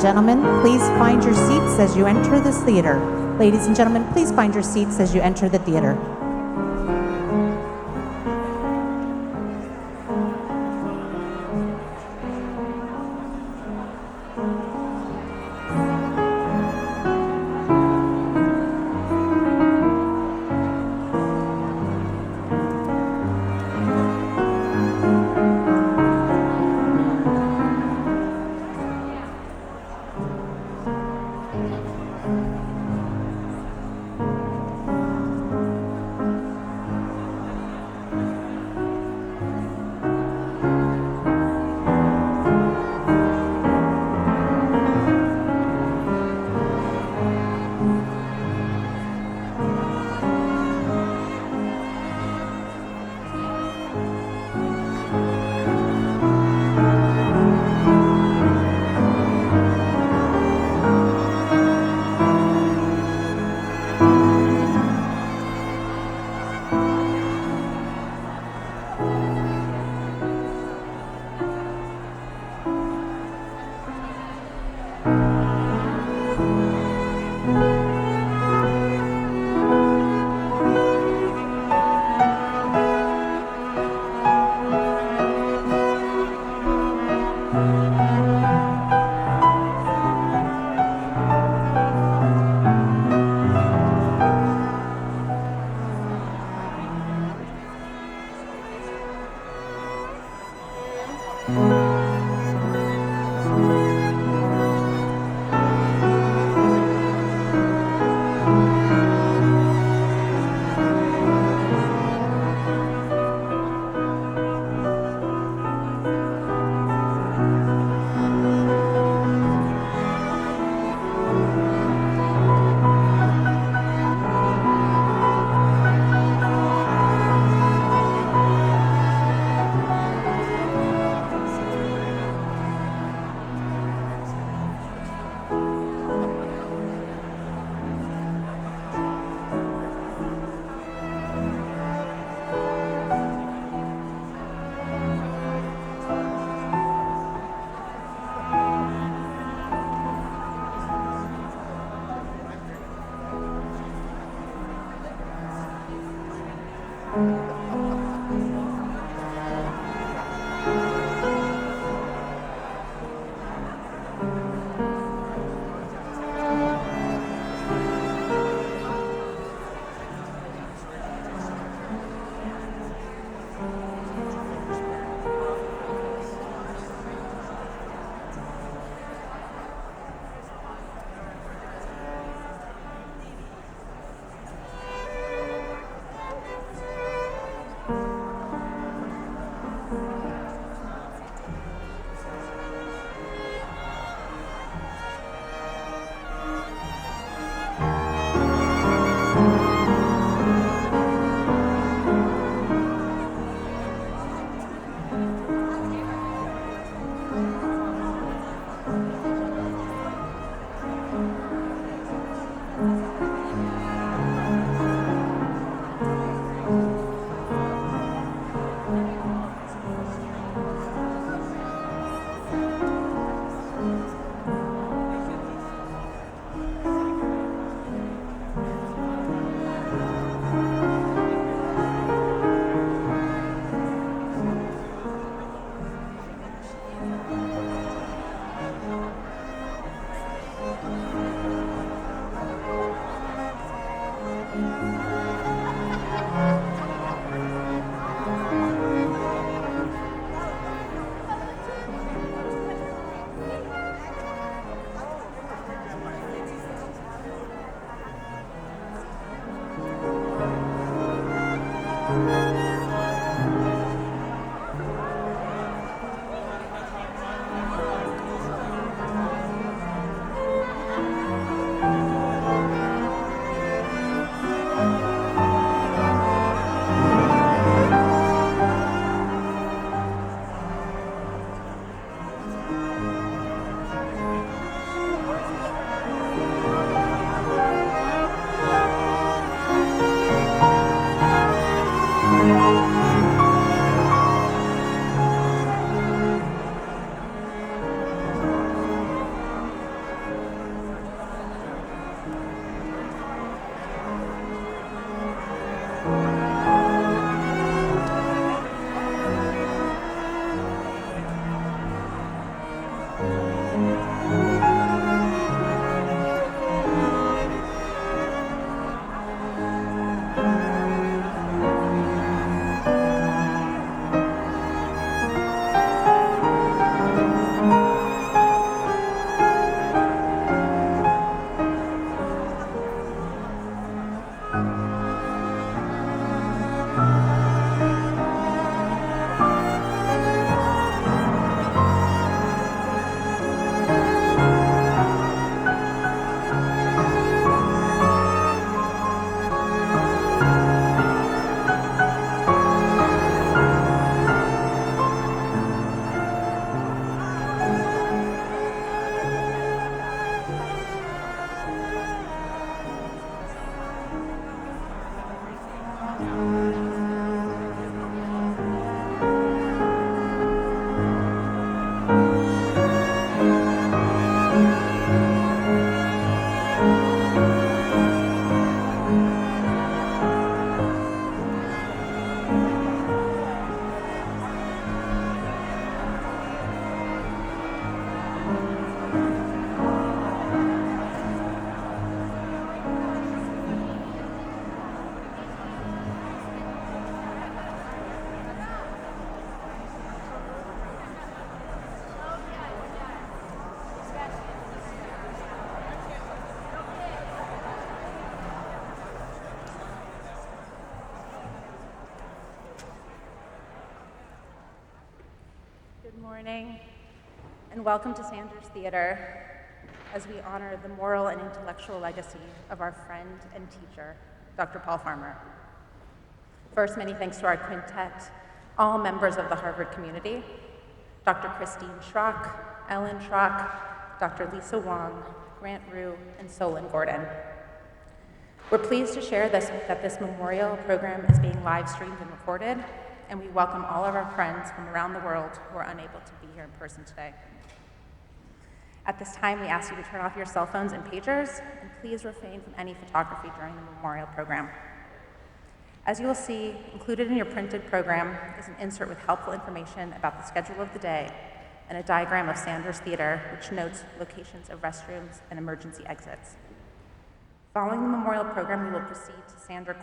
and gentlemen, please find your seats as you enter this theater. Ladies and gentlemen, please find your seats as you enter the theater. morning, and welcome to Sanders Theater as we honor the moral and intellectual legacy of our friend and teacher, Dr. Paul Farmer. First, many thanks to our quintet, all members of the Harvard community, Dr. Christine Shrock, Ellen Shrock, Dr. Lisa Wong, Grant Riew, and Solon Gordon. We're pleased to share that this memorial program is being live streamed and recorded, and we welcome all of our friends from around the world who are unable to be here in person today. At this time, we ask you to turn off your cell phones and pagers, and please refrain from any photography during the memorial program. As you will see, included in your printed program is an insert with helpful information about the schedule of the day and a diagram of Sanders Theater, which notes locations of restrooms and emergency exits. Following the memorial program, we will proceed to Seaver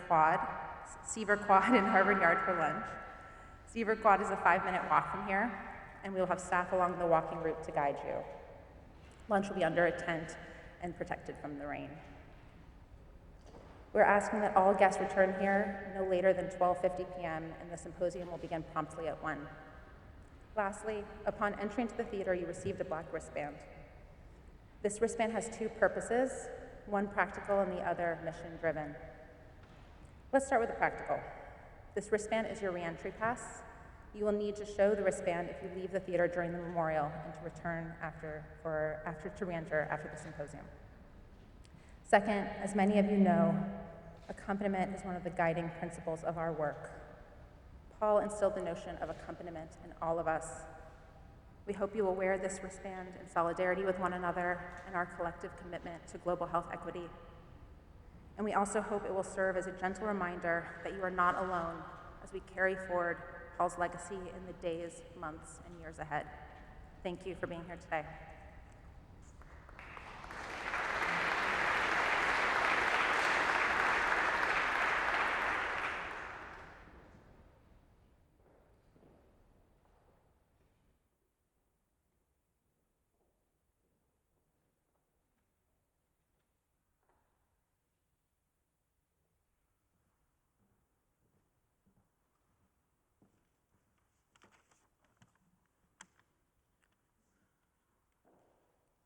Quad in Harvard Yard for lunch. Seaver Quad is a 5-minute walk from here, and we will have staff along the walking route to guide you. Lunch will be under a tent and protected from the rain. We're asking that all guests return here no later than 12:50 p.m., and the symposium will begin promptly at 1. Lastly, upon entry into the theater, you received a black wristband. This wristband has two purposes, one practical and the other mission-driven. Let's start with the practical. This wristband is your reentry pass. You will need to show the wristband if you leave the theater during the memorial and to return to reenter after the symposium. Second, as many of you know, accompaniment is one of the guiding principles of our work. Paul instilled the notion of accompaniment in all of us. We hope you will wear this wristband in solidarity with one another and our collective commitment to global health equity. And we also hope it will serve as a gentle reminder that you are not alone as we carry forward Paul's legacy in the days, months, and years ahead. Thank you for being here today.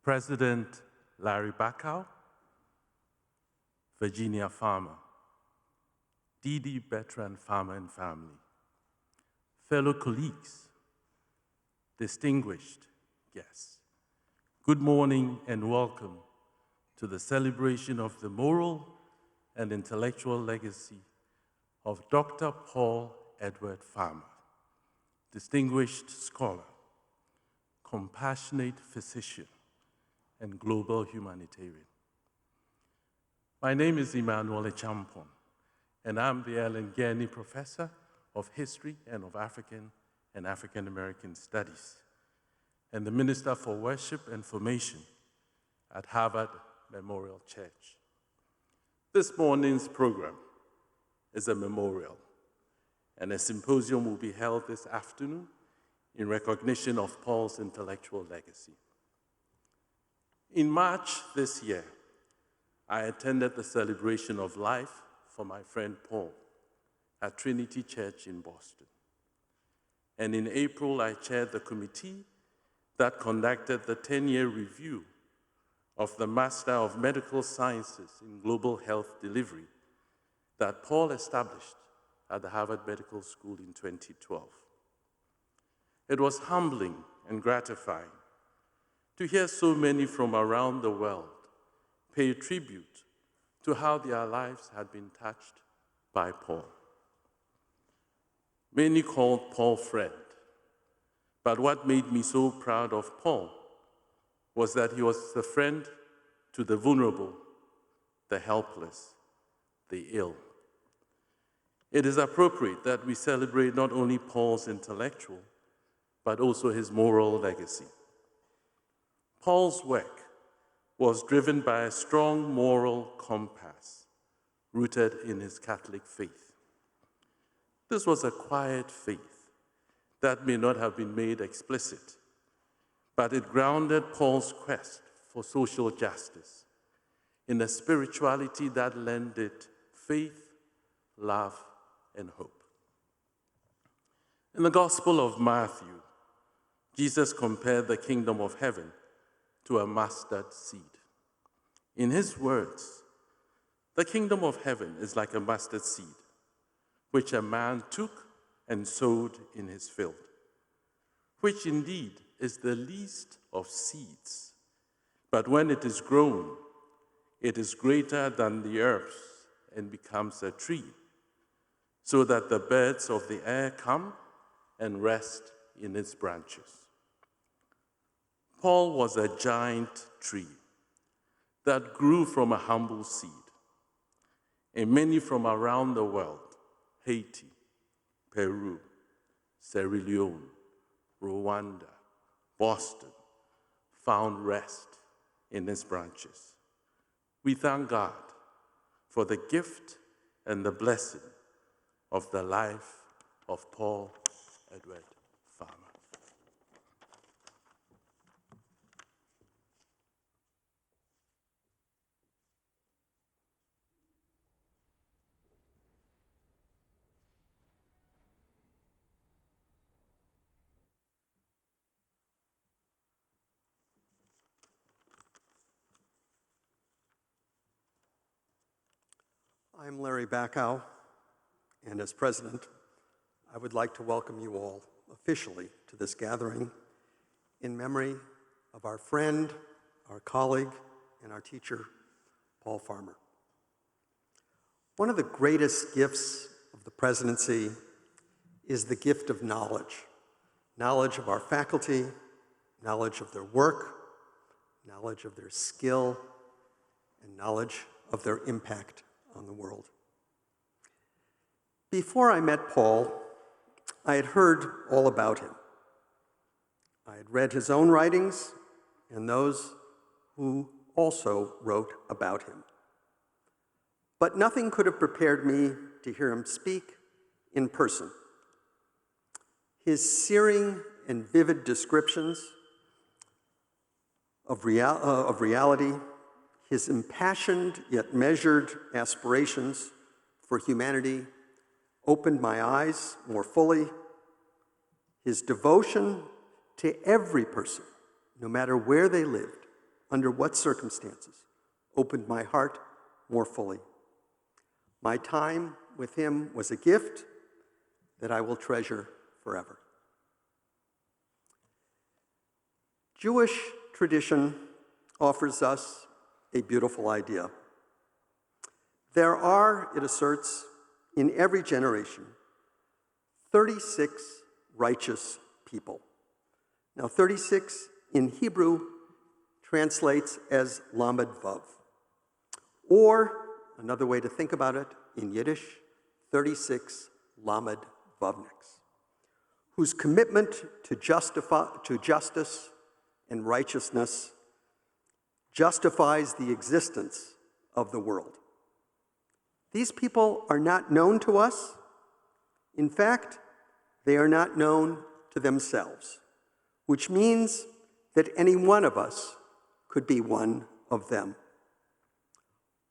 President Larry Bacow, Virginia Farmer, Dee Bertrand Farmer and family, fellow colleagues, distinguished guests, good morning and welcome to the celebration of the moral and intellectual legacy of Dr. Paul Edward Farmer, distinguished scholar, compassionate physician, and global humanitarian. My name is Emmanuel Echampon, and I'm the Ellen Gurney Professor of History and of African and African American Studies, and the Minister for Worship and Formation at Harvard Memorial Church. This morning's program is a memorial, and a symposium will be held this afternoon in recognition of Paul's intellectual legacy. In March this year, I attended the celebration of life for my friend Paul at Trinity Church in Boston. And in April, I chaired the committee that conducted the 10-year review of the Master of Medical Sciences in Global Health Delivery that Paul established at the Harvard Medical School in 2012. It was humbling and gratifying to hear so many from around the world pay tribute to how their lives had been touched by Paul. Many called Paul friend, but what made me so proud of Paul was that he was the friend to the vulnerable, the helpless, the ill. It is appropriate that we celebrate not only Paul's intellectual, but also his moral legacy. Paul's work was driven by a strong moral compass rooted in his Catholic faith. This was a quiet faith that may not have been made explicit, but it grounded Paul's quest for social justice in a spirituality that lended faith, love, and hope. In the Gospel of Matthew, Jesus compared the kingdom of heaven to a mustard seed. In his words, the kingdom of heaven is like a mustard seed, which a man took and sowed in his field, which indeed is the least of seeds. But when it is grown, it is greater than the earth and becomes a tree, so that the birds of the air come and rest in its branches. Paul was a giant tree that grew from a humble seed, and many from around the world, Haiti, Peru, Sierra Leone, Rwanda, Boston, found rest in its branches. We thank God for the gift and the blessing of the life of Paul Edward Farmer. I'm Larry Backow, and as president, I would like to welcome you all officially to this gathering in memory of our friend, our colleague, and our teacher, Paul Farmer. One of the greatest gifts of the presidency is the gift of knowledge. Knowledge of our faculty, knowledge of their work, knowledge of their skill, and knowledge of their impact on the world. Before I met Paul, I had heard all about him. I had read his own writings and those who also wrote about him. But nothing could have prepared me to hear him speak in person. His searing and vivid descriptions of reality, his impassioned yet measured aspirations for humanity opened my eyes more fully. His devotion to every person, no matter where they lived, under what circumstances, opened my heart more fully. My time with him was a gift that I will treasure forever. Jewish tradition offers us a beautiful idea. There are, it asserts, in every generation, 36 righteous people. Now, 36 in Hebrew translates as Lamed Vav. Or, another way to think about it, in Yiddish, 36 Lamed Vavniks, whose commitment to justice and righteousness justifies the existence of the world. These people are not known to us. In fact, they are not known to themselves, which means that any one of us could be one of them.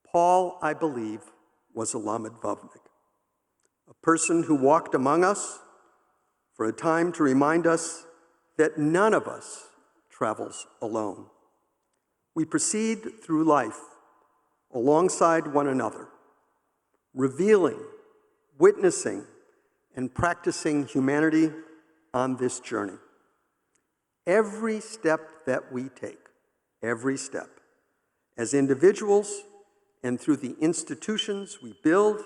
Paul, I believe, was a Lamed Vavnik, a person who walked among us for a time to remind us that none of us travels alone. We proceed through life alongside one another, revealing, witnessing, and practicing humanity on this journey. Every step that we take, every step, as individuals and through the institutions we build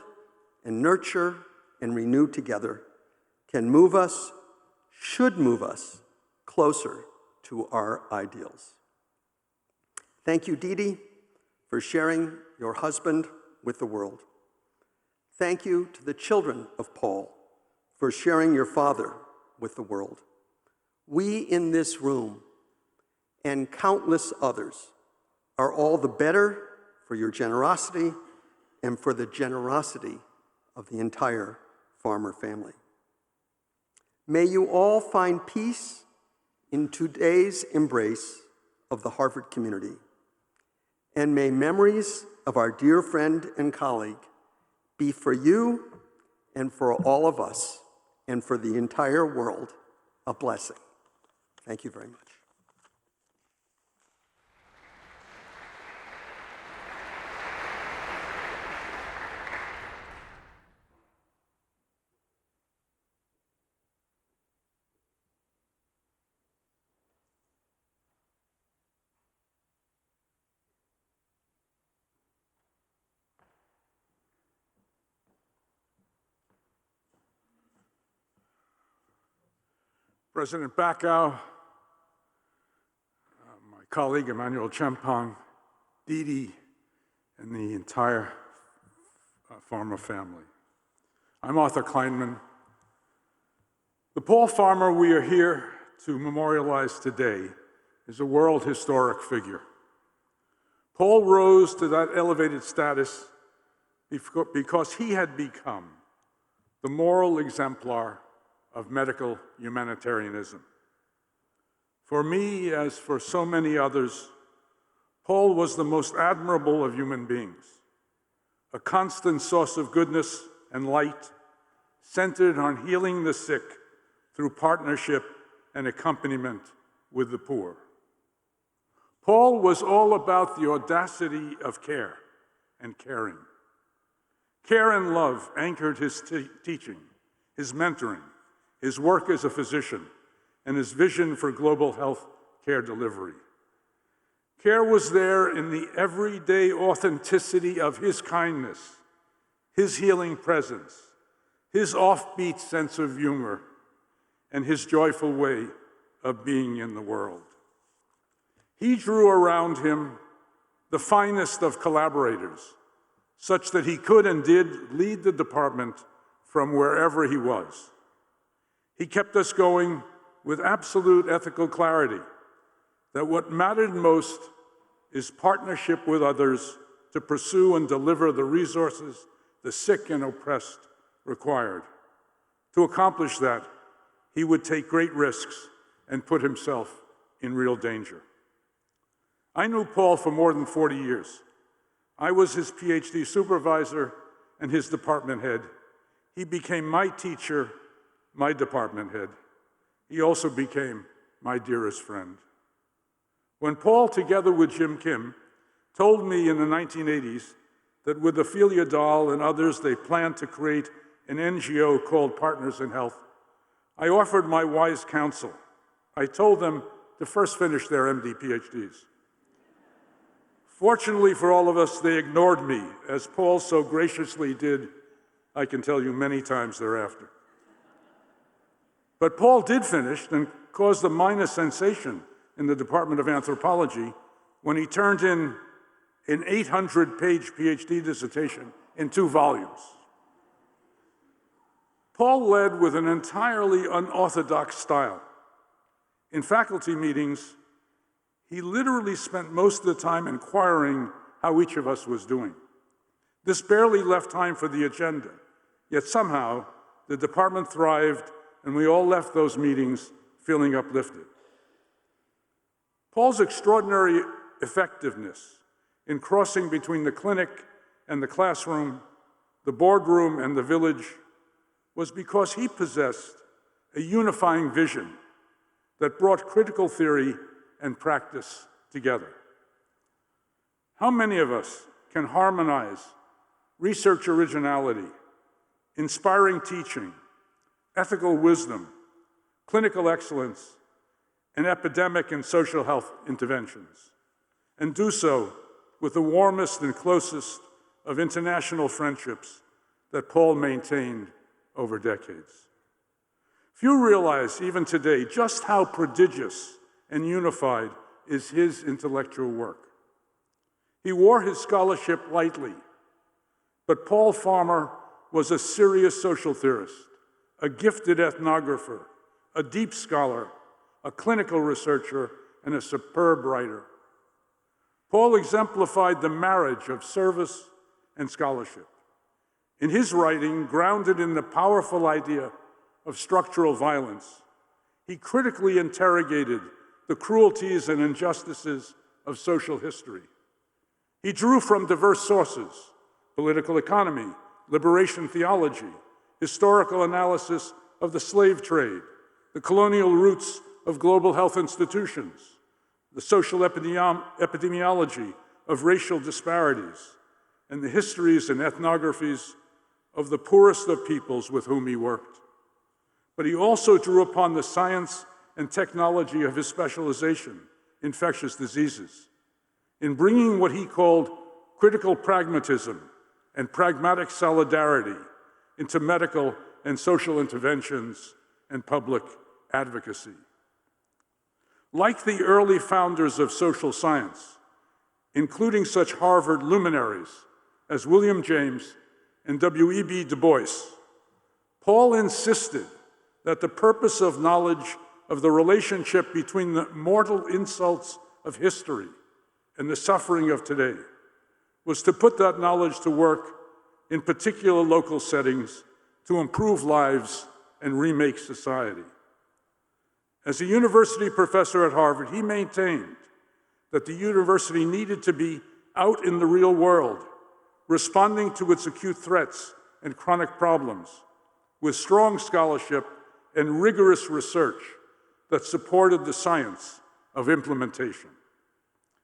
and nurture and renew together, can move us, should move us closer to our ideals. Thank you, Dee Dee, for sharing your husband with the world. Thank you to the children of Paul for sharing your father with the world. We in this room and countless others are all the better for your generosity and for the generosity of the entire Farmer family. May you all find peace in today's embrace of the Harvard community. And may memories of our dear friend and colleague be for you and for all of us and for the entire world a blessing. Thank you very much. President Bacow, my colleague Emmanuel Champong, Didi, and the entire Farmer family. I'm Arthur Kleinman. The Paul Farmer we are here to memorialize today is a world historic figure. Paul rose to that elevated status because he had become the moral exemplar of medical humanitarianism. For me, as for so many others, Paul was the most admirable of human beings, a constant source of goodness and light, centered on healing the sick through partnership and accompaniment with the poor. Paul was all about the audacity of care and caring. Care and love anchored his teaching, his mentoring, his work as a physician, and his vision for global health care delivery. Care was there in the everyday authenticity of his kindness, his healing presence, his offbeat sense of humor, and his joyful way of being in the world. He drew around him the finest of collaborators, such that he could and did lead the department from wherever he was. He kept us going with absolute ethical clarity that what mattered most is partnership with others to pursue and deliver the resources the sick and oppressed required. To accomplish that, he would take great risks and put himself in real danger. I knew Paul for more than 40 years. I was his PhD supervisor and his department head. He became my teacher, my department head. He also became my dearest friend. When Paul, together with Jim Kim, told me in the 1980s that with Ophelia Dahl and others, they planned to create an NGO called Partners in Health, I offered my wise counsel. I told them to first finish their MD PhDs. Fortunately for all of us, they ignored me, as Paul so graciously did, I can tell you, many times thereafter. But Paul did finish and caused a minor sensation in the Department of Anthropology when he turned in an 800-page PhD dissertation in 2 volumes. Paul led with an entirely unorthodox style. In faculty meetings, he literally spent most of the time inquiring how each of us was doing. This barely left time for the agenda, yet somehow the department thrived and we all left those meetings feeling uplifted. Paul's extraordinary effectiveness in crossing between the clinic and the classroom, the boardroom and the village, was because he possessed a unifying vision that brought critical theory and practice together. How many of us can harmonize research originality, inspiring teaching, ethical wisdom, clinical excellence, and epidemic and social health interventions, and do so with the warmest and closest of international friendships that Paul maintained over decades? Few realize, even today, just how prodigious and unified is his intellectual work. He wore his scholarship lightly, but Paul Farmer was a serious social theorist, a gifted ethnographer, a deep scholar, a clinical researcher, and a superb writer. Paul exemplified the marriage of service and scholarship. In his writing, grounded in the powerful idea of structural violence, he critically interrogated the cruelties and injustices of social history. He drew from diverse sources: political economy, liberation theology, historical analysis of the slave trade, the colonial roots of global health institutions, the social epidemiology of racial disparities, and the histories and ethnographies of the poorest of peoples with whom he worked. But he also drew upon the science and technology of his specialization, infectious diseases, in bringing what he called critical pragmatism and pragmatic solidarity into medical and social interventions and public advocacy. Like the early founders of social science, including such Harvard luminaries as William James and W.E.B. Du Bois, Paul insisted that the purpose of knowledge of the relationship between the mortal insults of history and the suffering of today was to put that knowledge to work in particular local settings to improve lives and remake society. As a university professor at Harvard, he maintained that the university needed to be out in the real world, responding to its acute threats and chronic problems with strong scholarship and rigorous research that supported the science of implementation.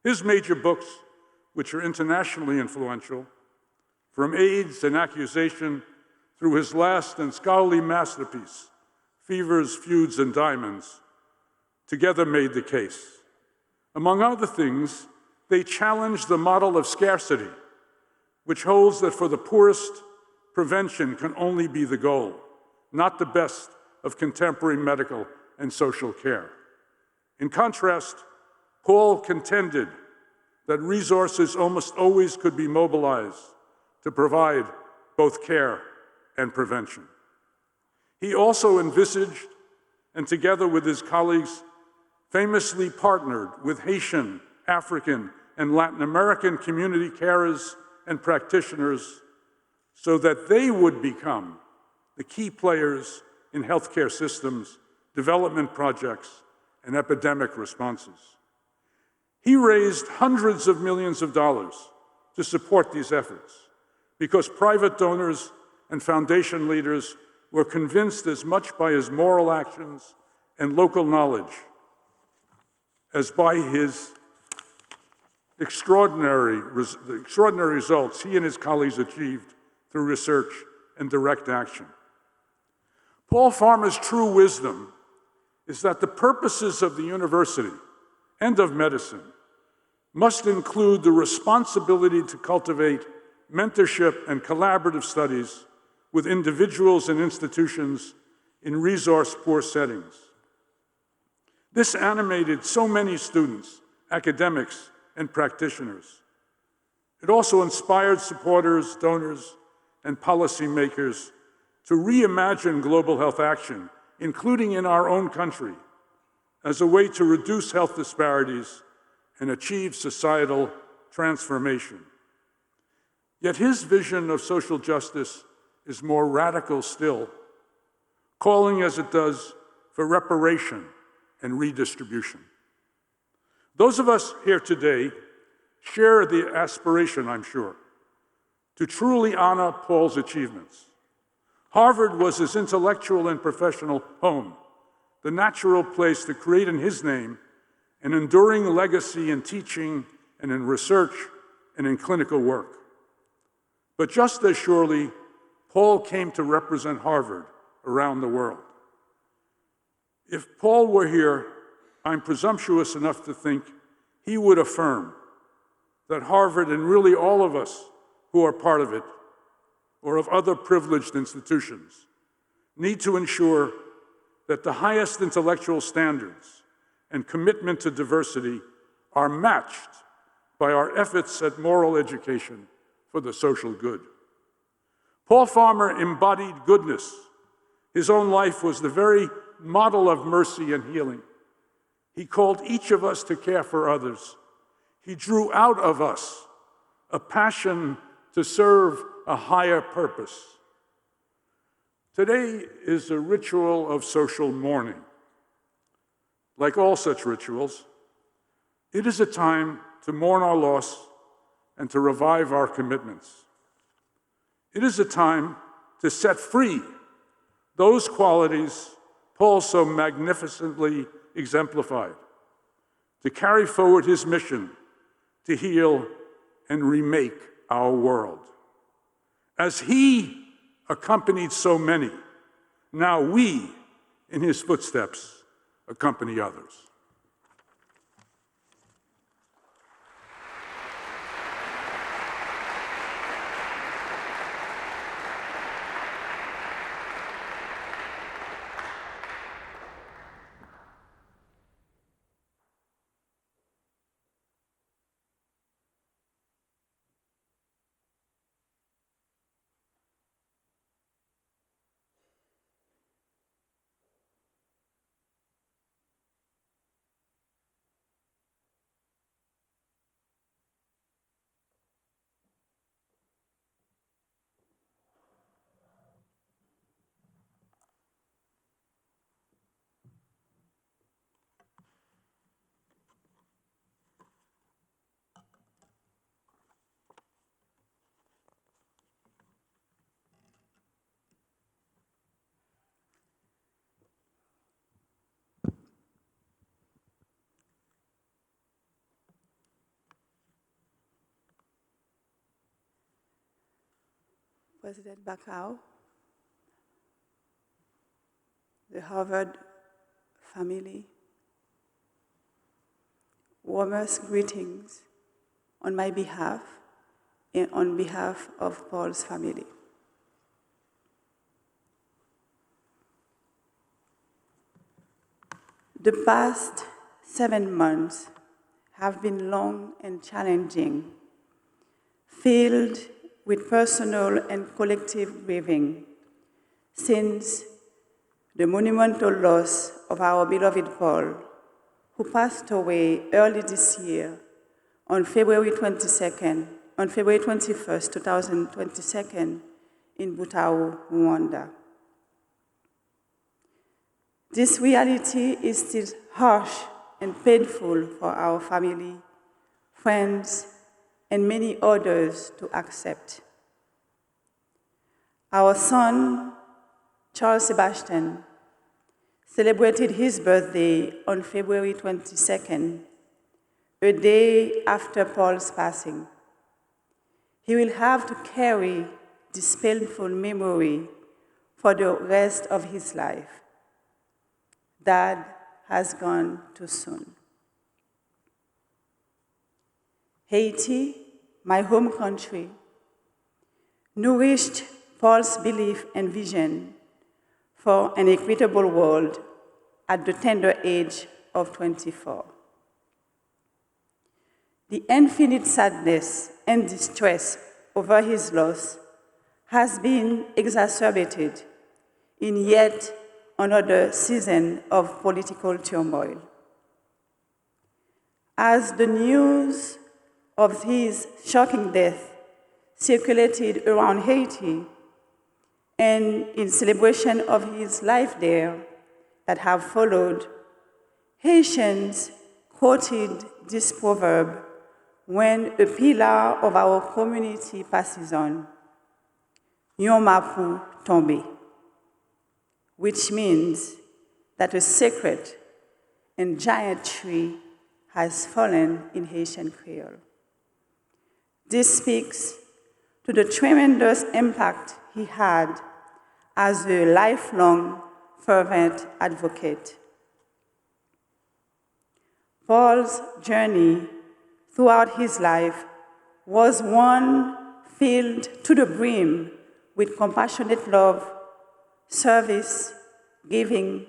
His major books, which are internationally influential, from AIDS and Accusation through his last and scholarly masterpiece, Fevers, Feuds, and Diamonds, together made the case. Among other things, they challenged the model of scarcity, which holds that for the poorest, prevention can only be the goal, not the best of contemporary medical and social care. In contrast, Paul contended that resources almost always could be mobilized to provide both care and prevention. He also envisaged, and together with his colleagues, famously partnered with Haitian, African, and Latin American community carers and practitioners so that they would become the key players in healthcare systems, development projects, and epidemic responses. He raised hundreds of millions of dollars to support these efforts because private donors and foundation leaders were convinced as much by his moral actions and local knowledge as by his extraordinary results he and his colleagues achieved through research and direct action. Paul Farmer's true wisdom is that the purposes of the university and of medicine must include the responsibility to cultivate mentorship and collaborative studies with individuals and institutions in resource-poor settings. This animated so many students, academics, and practitioners. It also inspired supporters, donors, and policymakers to reimagine global health action, including in our own country, as a way to reduce health disparities and achieve societal transformation. Yet his vision of social justice is more radical still, calling as it does for reparation and redistribution. Those of us here today share the aspiration, I'm sure, to truly honor Paul's achievements. Harvard was his intellectual and professional home, the natural place to create in his name an enduring legacy in teaching and in research and in clinical work. But just as surely, Paul came to represent Harvard around the world. If Paul were here, I'm presumptuous enough to think he would affirm that Harvard, and really all of us who are part of it, or of other privileged institutions, need to ensure that the highest intellectual standards and commitment to diversity are matched by our efforts at moral education for the social good. Paul Farmer embodied goodness. His own life was the very model of mercy and healing. He called each of us to care for others. He drew out of us a passion to serve a higher purpose. Today is a ritual of social mourning. Like all such rituals, it is a time to mourn our loss and to revive our commitments. It is a time to set free those qualities Paul so magnificently exemplified, to carry forward his mission to heal and remake our world. As he accompanied so many, now we, in his footsteps, accompany others. President Bakau, the Harvard family, warmest greetings on my behalf and on behalf of Paul's family. The past 7 months have been long and challenging, filled with personal and collective grieving, since the monumental loss of our beloved Paul, who passed away early this year on February 21st, 2022, in Butao, Rwanda. This reality is still harsh and painful for our family, friends, and many others to accept. Our son, Charles Sebastian, celebrated his birthday on February 22nd, a day after Paul's passing. He will have to carry this painful memory for the rest of his life. Dad has gone too soon. Haiti, my home country, nourished Paul's belief and vision for an equitable world at the tender age of 24. The infinite sadness and distress over his loss has been exacerbated in yet another season of political turmoil. As the news of his shocking death circulated around Haiti, and in celebration of his life there that have followed, Haitians quoted this proverb when a pillar of our community passes on, "Yon mapou tombe," which means that a sacred and giant tree has fallen in Haitian Creole. This speaks to the tremendous impact he had as a lifelong, fervent advocate. Paul's journey throughout his life was one filled to the brim with compassionate love, service, giving,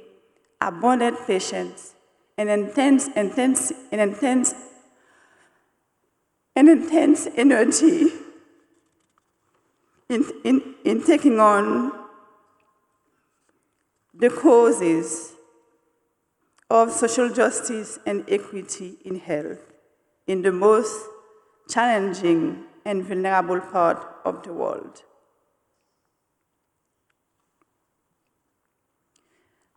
abundant patience, and intense energy in taking on the causes of social justice and equity in health in the most challenging and vulnerable part of the world.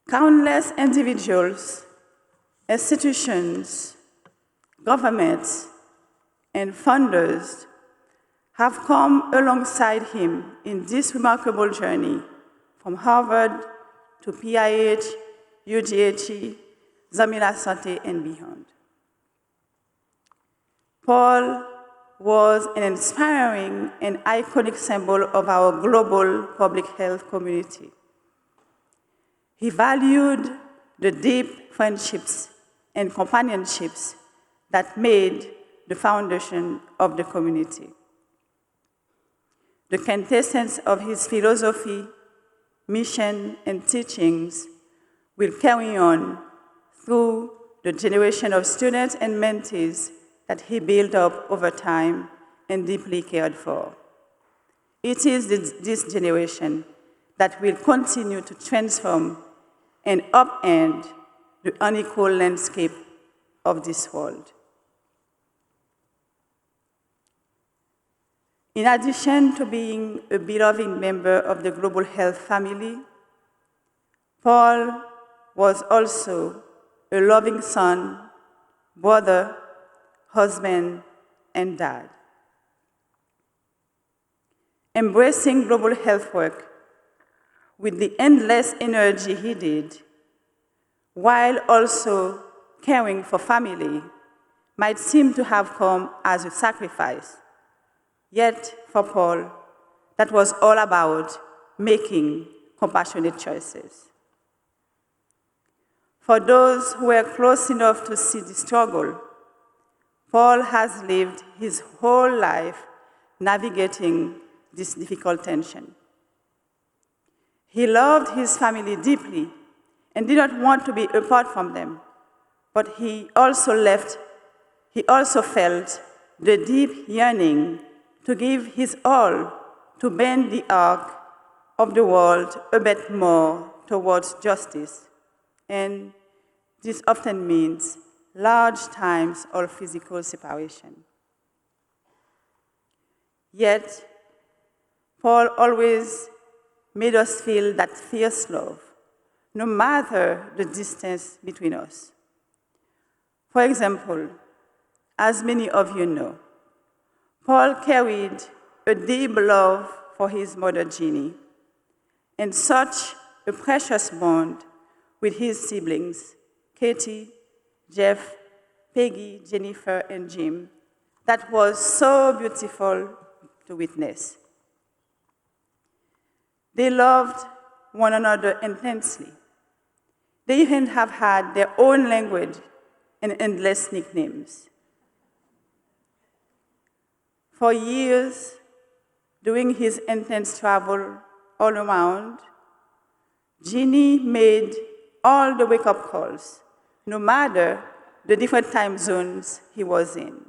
Countless individuals, institutions, governments, and funders have come alongside him in this remarkable journey, from Harvard to PIH, UGHE, Zamila Santé, and beyond. Paul was an inspiring and iconic symbol of our global public health community. He valued the deep friendships and companionships that made the foundation of the community. The quintessence of his philosophy, mission, and teachings will carry on through the generation of students and mentees that he built up over time and deeply cared for. It is this generation that will continue to transform and upend the unequal landscape of this world. In addition to being a beloved member of the global health family, Paul was also a loving son, brother, husband, and dad. Embracing global health work with the endless energy he did, while also caring for family, might seem to have come as a sacrifice. Yet, for Paul, that was all about making compassionate choices. For those who were close enough to see the struggle, Paul has lived his whole life navigating this difficult tension. He loved his family deeply and did not want to be apart from them, but he also felt the deep yearning to give his all to bend the arc of the world a bit more towards justice. And this often means large times of physical separation. Yet, Paul always made us feel that fierce love, no matter the distance between us. For example, as many of you know, Paul carried a deep love for his mother, Jeannie, and such a precious bond with his siblings, Katie, Jeff, Peggy, Jennifer, and Jim, that was so beautiful to witness. They loved one another intensely. They even have had their own language and endless nicknames. For years, during his intense travel all around, Jeannie made all the wake-up calls, no matter the different time zones he was in.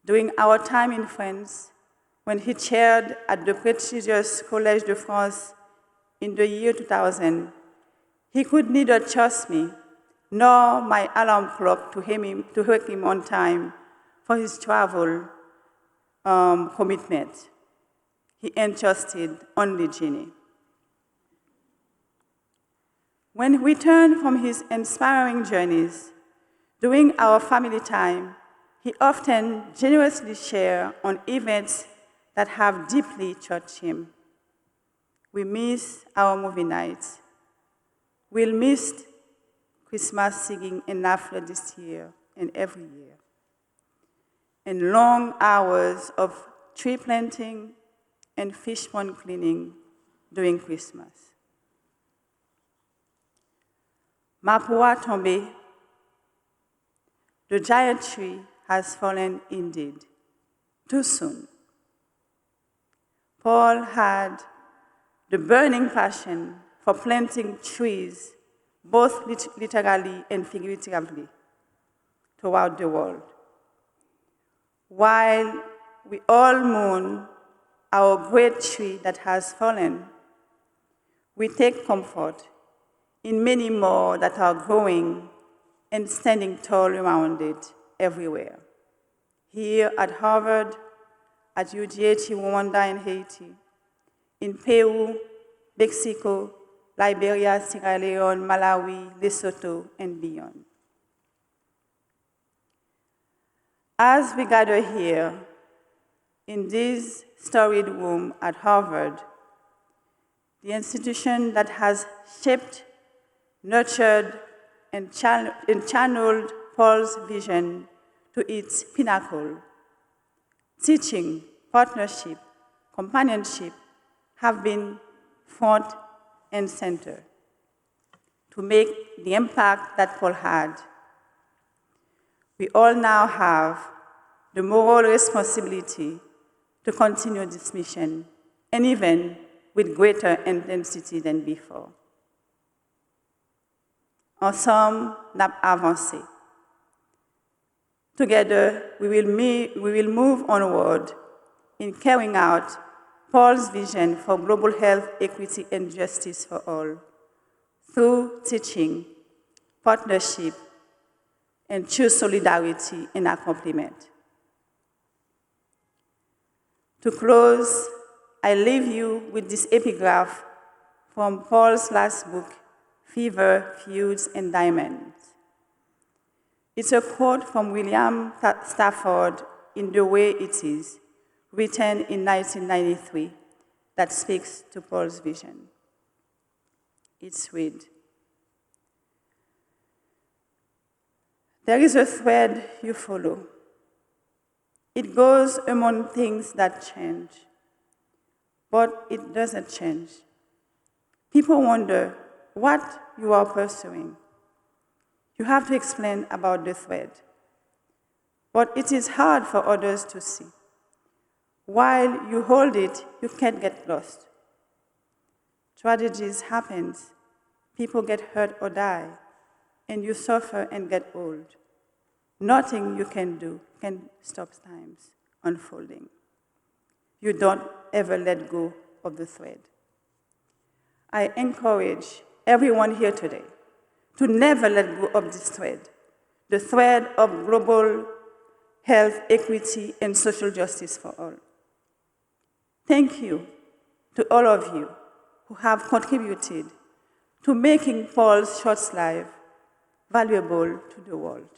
During our time in France, when he chaired at the prestigious Collège de France in the year 2000, he could neither trust me nor my alarm clock to wake him on time for his travel commitment. He entrusted only Jeannie. When we returned from his inspiring journeys, during our family time, he often generously shared on events that have deeply touched him. We miss our movie nights. We'll miss Christmas singing in Nafla this year and every year, and long hours of tree planting and fish pond cleaning during Christmas. Mapua tombé, the giant tree has fallen indeed, too soon. Paul had the burning passion for planting trees, both literally and figuratively, throughout the world. While we all mourn our great tree that has fallen, we take comfort in many more that are growing and standing tall around it everywhere. Here at Harvard, at UGH Rwanda and Haiti, in Peru, Mexico, Liberia, Sierra Leone, Malawi, Lesotho, and beyond. As we gather here in this storied room at Harvard, the institution that has shaped nurtured and channeled Paul's vision to its pinnacle. Teaching, partnership, companionship have been front and center to make the impact that Paul had. We all now have the moral responsibility to continue this mission, and even with greater intensity than before. Ensemble, n'a avancé. Together, we will move onward in carrying out Paul's vision for global health, equity, and justice for all, through teaching, partnership, and true solidarity and accompaniment. To close, I leave you with this epigraph from Paul's last book, Fever, Feuds, and Diamonds. It's a quote from William Stafford in The Way It Is, written in 1993, that speaks to Paul's vision. It's read: there is a thread you follow. It goes among things that change, but it doesn't change. People wonder what you are pursuing. You have to explain about the thread, but it is hard for others to see. While you hold it, you can't get lost. Tragedies happen, people get hurt or die, and you suffer and get old. Nothing you can do can stop times unfolding. You don't ever let go of the thread. I encourage everyone here today to never let go of this thread, the thread of global health, equity, and social justice for all. Thank you to all of you who have contributed to making Paul's short life valuable to the world.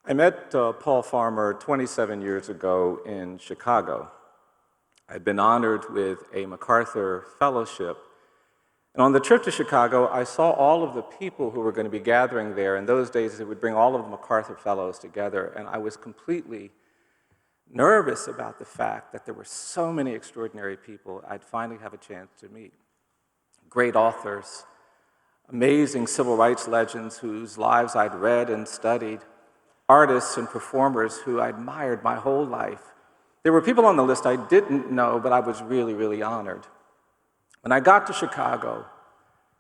I met Paul Farmer 27 years ago in Chicago. I'd been honored with a MacArthur Fellowship. And on the trip to Chicago, I saw all of the people who were going to be gathering there. In those days, they would bring all of the MacArthur Fellows together, and I was completely nervous about the fact that there were so many extraordinary people I'd finally have a chance to meet. Great authors, amazing civil rights legends whose lives I'd read and studied, artists and performers who I admired my whole life. There were people on the list I didn't know, but I was really, really honored. When I got to Chicago,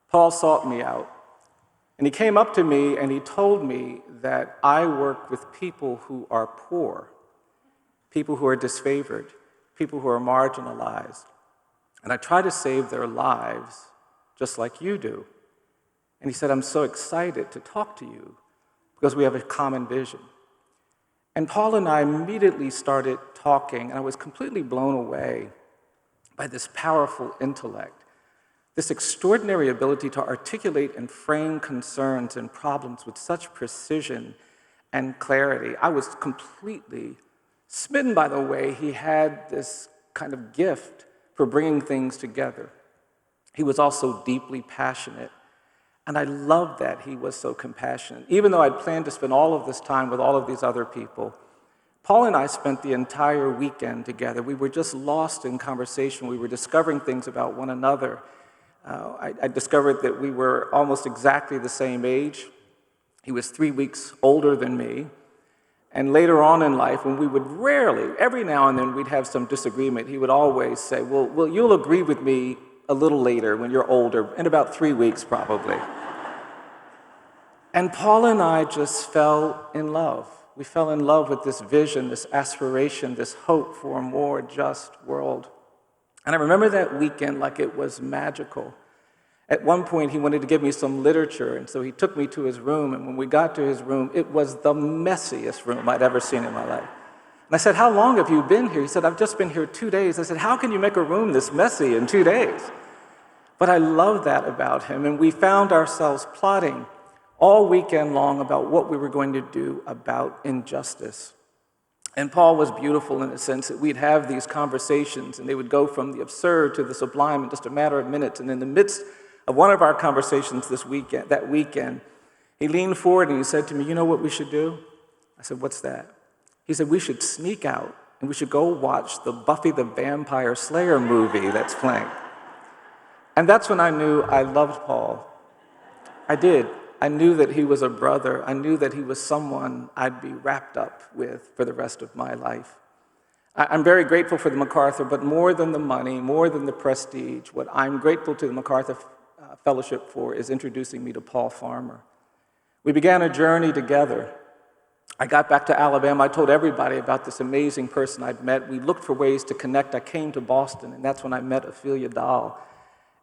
Paul sought me out, and he came up to me and he told me that I work with people who are poor, people who are disfavored, people who are marginalized, and I try to save their lives just like you do. And he said, I'm so excited to talk to you because we have a common vision. And Paul and I immediately started talking, and I was completely blown away by this powerful intellect, this extraordinary ability to articulate and frame concerns and problems with such precision and clarity. I was completely smitten by the way he had this kind of gift for bringing things together. He was also deeply passionate. And I loved that he was so compassionate. Even though I'd planned to spend all of this time with all of these other people, Paul and I spent the entire weekend together. We were just lost in conversation. We were discovering things about one another. I discovered that we were almost exactly the same age. He was 3 weeks older than me. And later on in life, when we would rarely, every now and then we'd have some disagreement, he would always say, well, you'll agree with me a little later when you're older, in about 3 weeks probably. And Paul and I just fell in love. We fell in love with this vision, this aspiration, this hope for a more just world. And I remember that weekend like it was magical. At one point, he wanted to give me some literature, and so he took me to his room, and when we got to his room, it was the messiest room I'd ever seen in my life. And I said, how long have you been here? He said, I've just been here 2 days. I said, how can you make a room this messy in 2 days? But I love that about him, and we found ourselves plotting all weekend long about what we were going to do about injustice. And Paul was beautiful in the sense that we'd have these conversations, and they would go from the absurd to the sublime in just a matter of minutes. And in the midst of one of our conversations that weekend, he leaned forward and he said to me, you know what we should do? I said, what's that? He said, we should sneak out and we should go watch the Buffy the Vampire Slayer movie that's playing. And that's when I knew I loved Paul. I did. I knew that he was a brother. I knew that he was someone I'd be wrapped up with for the rest of my life. I'm very grateful for the MacArthur, but more than the money, more than the prestige, what I'm grateful to the MacArthur Fellowship for is introducing me to Paul Farmer. We began a journey together. I got back to Alabama. I told everybody about this amazing person I'd met. We looked for ways to connect. I came to Boston, and that's when I met Ophelia Dahl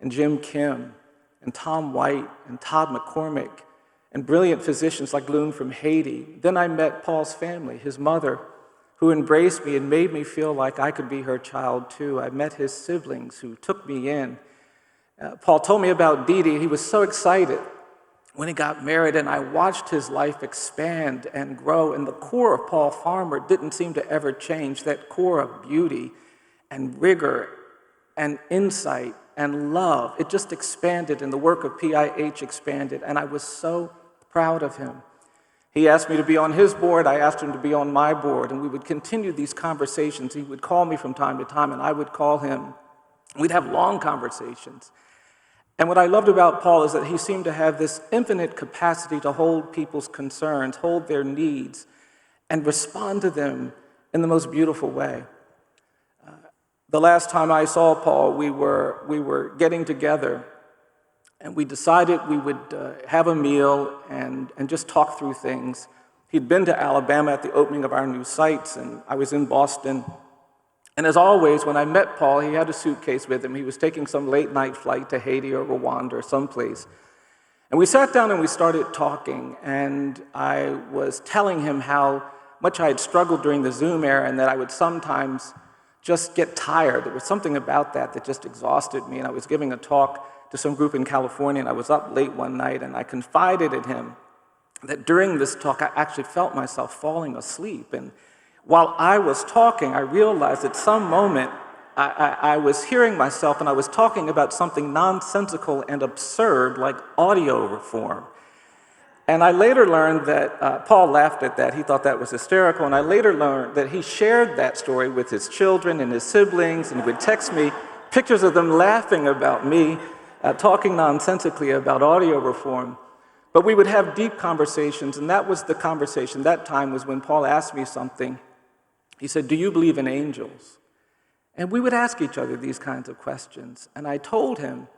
and Jim Kim and Tom White and Todd McCormick and brilliant physicians like Loon from Haiti. Then I met Paul's family, his mother, who embraced me and made me feel like I could be her child too. I met his siblings who took me in. Paul told me about Dee Dee. He was so excited when he got married, and I watched his life expand and grow, and the core of Paul Farmer didn't seem to ever change, that core of beauty and rigor and insight and love. It just expanded, and the work of PIH expanded, and I was so proud of him. He asked me to be on his board, I asked him to be on my board, and we would continue these conversations. He would call me from time to time, and I would call him. We'd have long conversations. And what I loved about Paul is that he seemed to have this infinite capacity to hold people's concerns, hold their needs, and respond to them in the most beautiful way. The last time I saw Paul, we were getting together, and we decided we would have a meal and just talk through things. He'd been to Alabama at the opening of our new sites, and I was in Boston. And as always, when I met Paul, he had a suitcase with him. He was taking some late-night flight to Haiti or Rwanda or someplace. And we sat down and we started talking, and I was telling him how much I had struggled during the Zoom era and that I would sometimes just get tired. There was something about that that just exhausted me. And I was giving a talk to some group in California, and I was up late one night, and I confided in him that during this talk, I actually felt myself falling asleep. And while I was talking, I realized at some moment I was hearing myself, and I was talking about something nonsensical and absurd like audio reform. And I later learned that Paul laughed at that. He thought that was hysterical. And I later learned that he shared that story with his children and his siblings, and he would text me pictures of them laughing about me, talking nonsensically about audio reform. But we would have deep conversations, and that was the conversation. That time was when Paul asked me something. He said, "Do you believe in angels?" And we would ask each other these kinds of questions. And I told him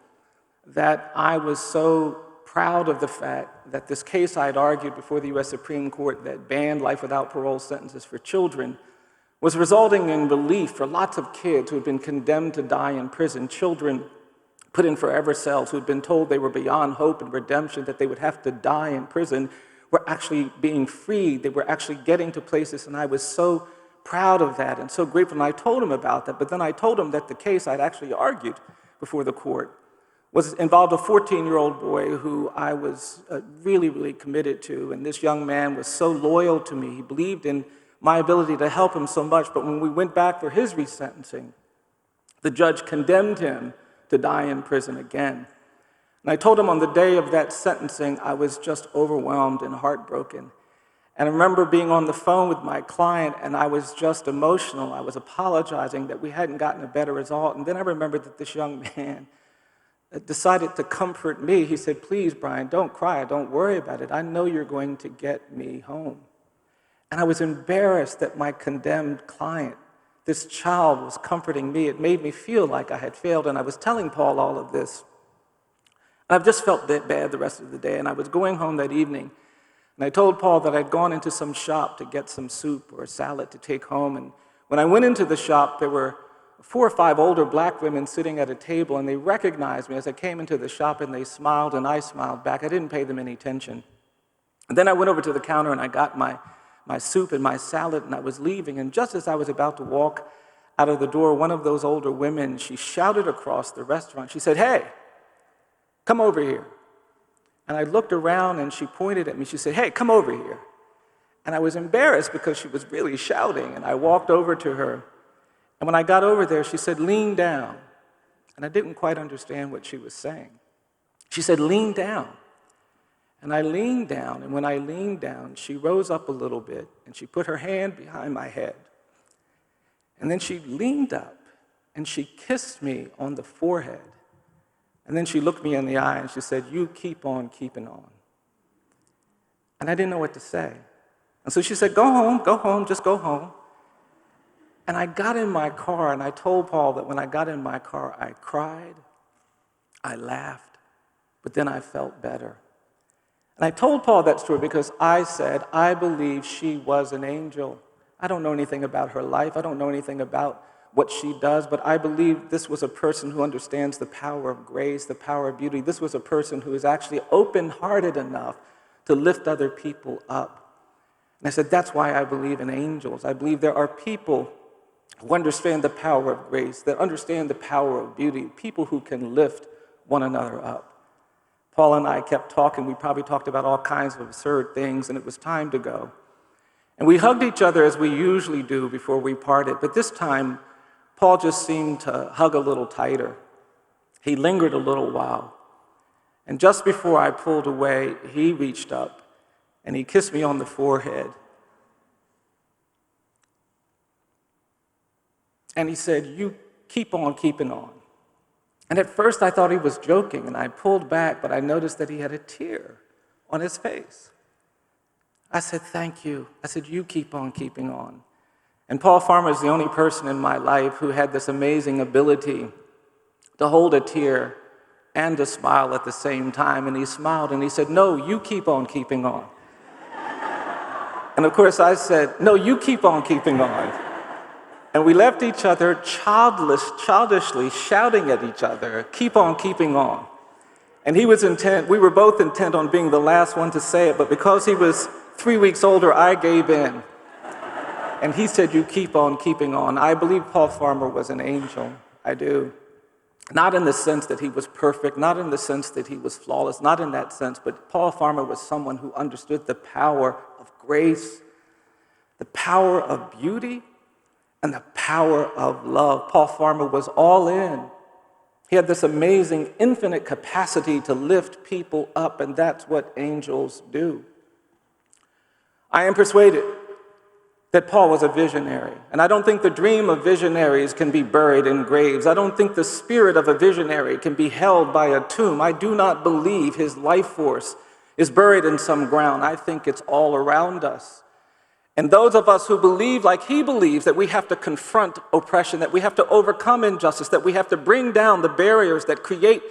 that I was so proud of the fact that this case I had argued before the US Supreme Court that banned life without parole sentences for children was resulting in relief for lots of kids who had been condemned to die in prison, children put in forever cells who had been told they were beyond hope and redemption, that they would have to die in prison, were actually being freed. They were actually getting to places, and I was so proud of that and so grateful. And I told him about that, but then I told him that the case I'd actually argued before the court involved a 14-year-old boy who I was really, really committed to, and this young man was so loyal to me. He believed in my ability to help him so much, but when we went back for his resentencing, the judge condemned him to die in prison again. And I told him on the day of that sentencing, I was just overwhelmed and heartbroken. And I remember being on the phone with my client, and I was just emotional. I was apologizing that we hadn't gotten a better result. And then I remembered that this young man decided to comfort me. He said, "Please, Brian, don't cry. Don't worry about it. I know you're going to get me home." And I was embarrassed that my condemned client, this child, was comforting me. It made me feel like I had failed, and I was telling Paul all of this. And I've just felt that bad the rest of the day, and I was going home that evening, and I told Paul that I'd gone into some shop to get some soup or a salad to take home, and when I went into the shop, there were 4 or 5 older black women sitting at a table, and they recognized me as I came into the shop, and they smiled, and I smiled back. I didn't pay them any attention. And then I went over to the counter, and I got my soup and my salad, and I was leaving. And just as I was about to walk out of the door, one of those older women, she shouted across the restaurant. She said, "Hey, come over here." And I looked around, and she pointed at me. She said, "Hey, come over here." And I was embarrassed because she was really shouting, and I walked over to her. And when I got over there, she said, "Lean down." And I didn't quite understand what she was saying. She said, "Lean down." And I leaned down, and when I leaned down, she rose up a little bit, and she put her hand behind my head. And then she leaned up, and she kissed me on the forehead. And then she looked me in the eye, and she said, "You keep on keeping on." And I didn't know what to say. And so she said, go home, just go home." And I got in my car, and I told Paul that when I got in my car, I cried, I laughed, but then I felt better. And I told Paul that story because I said, I believe she was an angel. I don't know anything about her life. I don't know anything about what she does, but I believe this was a person who understands the power of grace, the power of beauty. This was a person who is actually open-hearted enough to lift other people up. And I said, that's why I believe in angels. I believe there are people who understand the power of grace, that understand the power of beauty, people who can lift one another up. Paul and I kept talking. We probably talked about all kinds of absurd things, and it was time to go. And we hugged each other as we usually do before we parted, but this time, Paul just seemed to hug a little tighter. He lingered a little while. And just before I pulled away, he reached up, and he kissed me on the forehead. And he said, "You keep on keeping on." And at first I thought he was joking, and I pulled back, but I noticed that he had a tear on his face. I said, "Thank you." I said, "You keep on keeping on." And Paul Farmer is the only person in my life who had this amazing ability to hold a tear and a smile at the same time. And he smiled and he said, "No, you keep on keeping on." And of course I said, no, you keep on keeping on. And we left each other childishly shouting at each other, keep on keeping on. And he was intent, we were both intent on being the last one to say it, but because he was 3 weeks older, I gave in. And he said, you keep on keeping on. I believe Paul Farmer was an angel. I do. Not in the sense that he was perfect, not in the sense that he was flawless, not in that sense, but Paul Farmer was someone who understood the power of grace, the power of beauty, and the power of love. Paul Farmer was all in. He had this amazing, infinite capacity to lift people up, and that's what angels do. I am persuaded that Paul was a visionary, and I don't think the dream of visionaries can be buried in graves. I don't think the spirit of a visionary can be held by a tomb. I do not believe his life force is buried in some ground. I think it's all around us. And those of us who believe like he believes that we have to confront oppression, that we have to overcome injustice, that we have to bring down the barriers that create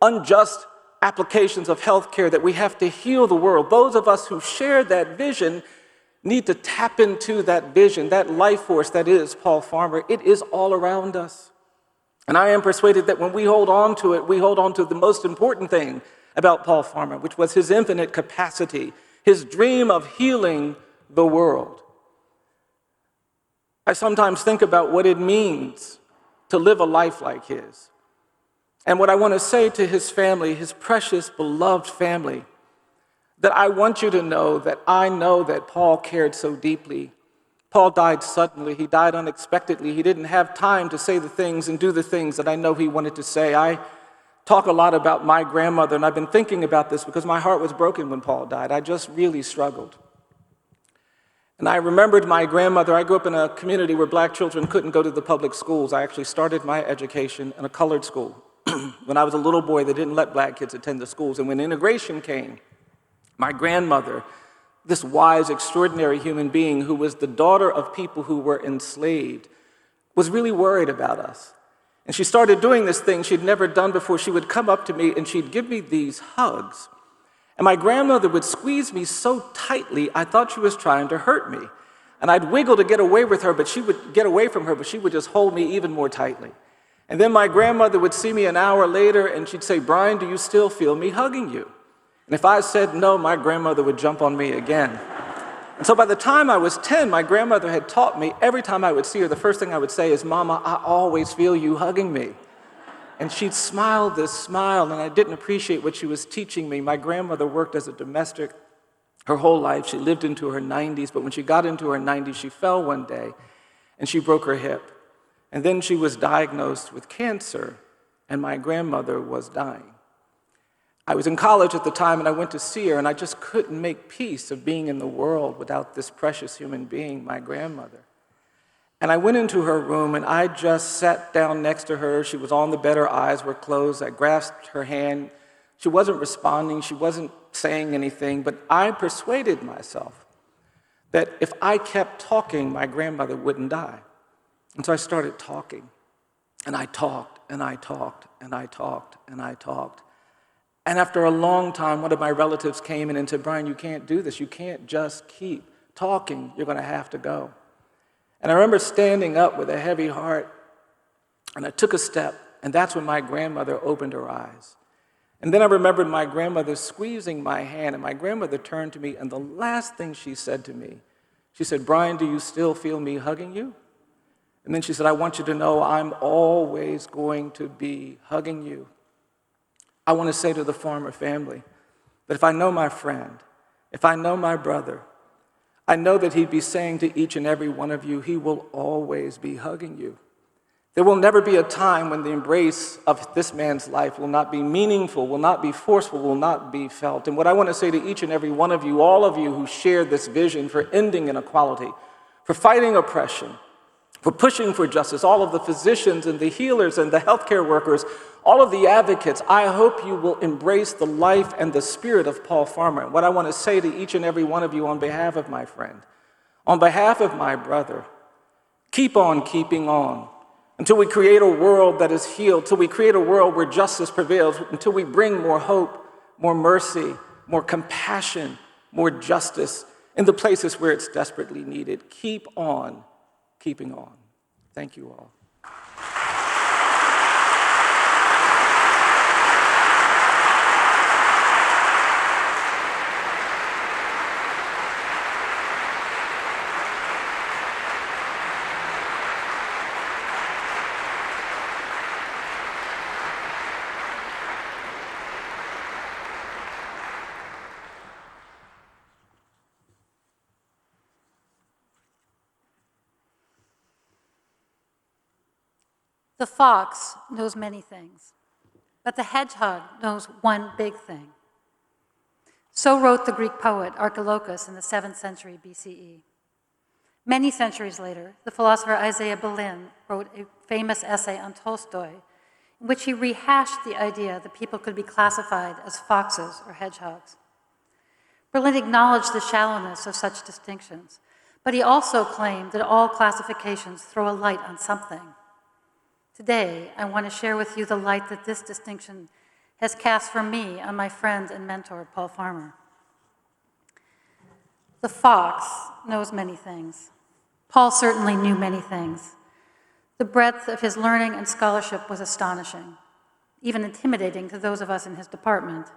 unjust applications of healthcare, that we have to heal the world, those of us who share that vision need to tap into that vision, that life force that is Paul Farmer. It is all around us. And I am persuaded that when we hold on to it, we hold on to the most important thing about Paul Farmer, which was his infinite capacity, his dream of healing the world. I sometimes think about what it means to live a life like his. And what I want to say to his family, his precious, beloved family, that I want you to know that I know that Paul cared so deeply. Paul died suddenly. He died unexpectedly. He didn't have time to say the things and do the things that I know he wanted to say. I talk a lot about my grandmother, and I've been thinking about this because my heart was broken when Paul died. I just really struggled. And I remembered my grandmother. I grew up in a community where black children couldn't go to the public schools. I actually started my education in a colored school. When I was a little boy, they didn't let black kids attend the schools. And when integration came, my grandmother, this wise, extraordinary human being who was the daughter of people who were enslaved, was really worried about us. And she started doing this thing she'd never done before. She would come up to me and she'd give me these hugs. And my grandmother would squeeze me so tightly, I thought she was trying to hurt me. And I'd wiggle to get away with her, but she would get away from her, but she would just hold me even more tightly. And then my grandmother would see me an hour later and she'd say, Brian, do you still feel me hugging you? And if I said no, my grandmother would jump on me again. And so by the time I was 10, my grandmother had taught me, every time I would see her, the first thing I would say is, Mama, I always feel you hugging me. And she'd smile this smile, and I didn't appreciate what she was teaching me. My grandmother worked as a domestic her whole life. She lived into her 90s, but when she got into her 90s, she fell one day, and she broke her hip. And then she was diagnosed with cancer, and my grandmother was dying. I was in college at the time, and I went to see her, and I just couldn't make peace of being in the world without this precious human being, my grandmother. And I went into her room, and I just sat down next to her. She was on the bed, her eyes were closed. I grasped her hand. She wasn't responding. She wasn't saying anything, but I persuaded myself that if I kept talking, my grandmother wouldn't die. And so I started talking, and I talked, and I talked, and I talked, and I talked. And after a long time, one of my relatives came in and said, Brian, you can't do this. You can't just keep talking. You're going to have to go. And I remember standing up with a heavy heart, and I took a step, and that's when my grandmother opened her eyes. And then I remembered my grandmother squeezing my hand, and my grandmother turned to me, and the last thing she said to me, she said, Brian, do you still feel me hugging you? And then she said, I want you to know I'm always going to be hugging you. I want to say to the Farmer family that if I know my friend, if I know my brother, I know that he'd be saying to each and every one of you, he will always be hugging you. There will never be a time when the embrace of this man's life will not be meaningful, will not be forceful, will not be felt. And what I want to say to each and every one of you, all of you who share this vision for ending inequality, for fighting oppression, for pushing for justice, all of the physicians and the healers and the healthcare workers, all of the advocates, I hope you will embrace the life and the spirit of Paul Farmer. And what I want to say to each and every one of you on behalf of my friend, on behalf of my brother, keep on keeping on until we create a world that is healed, until we create a world where justice prevails, until we bring more hope, more mercy, more compassion, more justice in the places where it's desperately needed. Keep on keeping on. Thank you all. The fox knows many things, but the hedgehog knows one big thing. So wrote the Greek poet Archilochus in the 7th century BCE. Many centuries later, the philosopher Isaiah Berlin wrote a famous essay on Tolstoy in which he rehashed the idea that people could be classified as foxes or hedgehogs. Berlin acknowledged the shallowness of such distinctions, but he also claimed that all classifications throw a light on something. Today, I want to share with you the light that this distinction has cast for me on my friend and mentor, Paul Farmer. The fox knows many things. Paul certainly knew many things. The breadth of his learning and scholarship was astonishing, even intimidating to those of us in his department.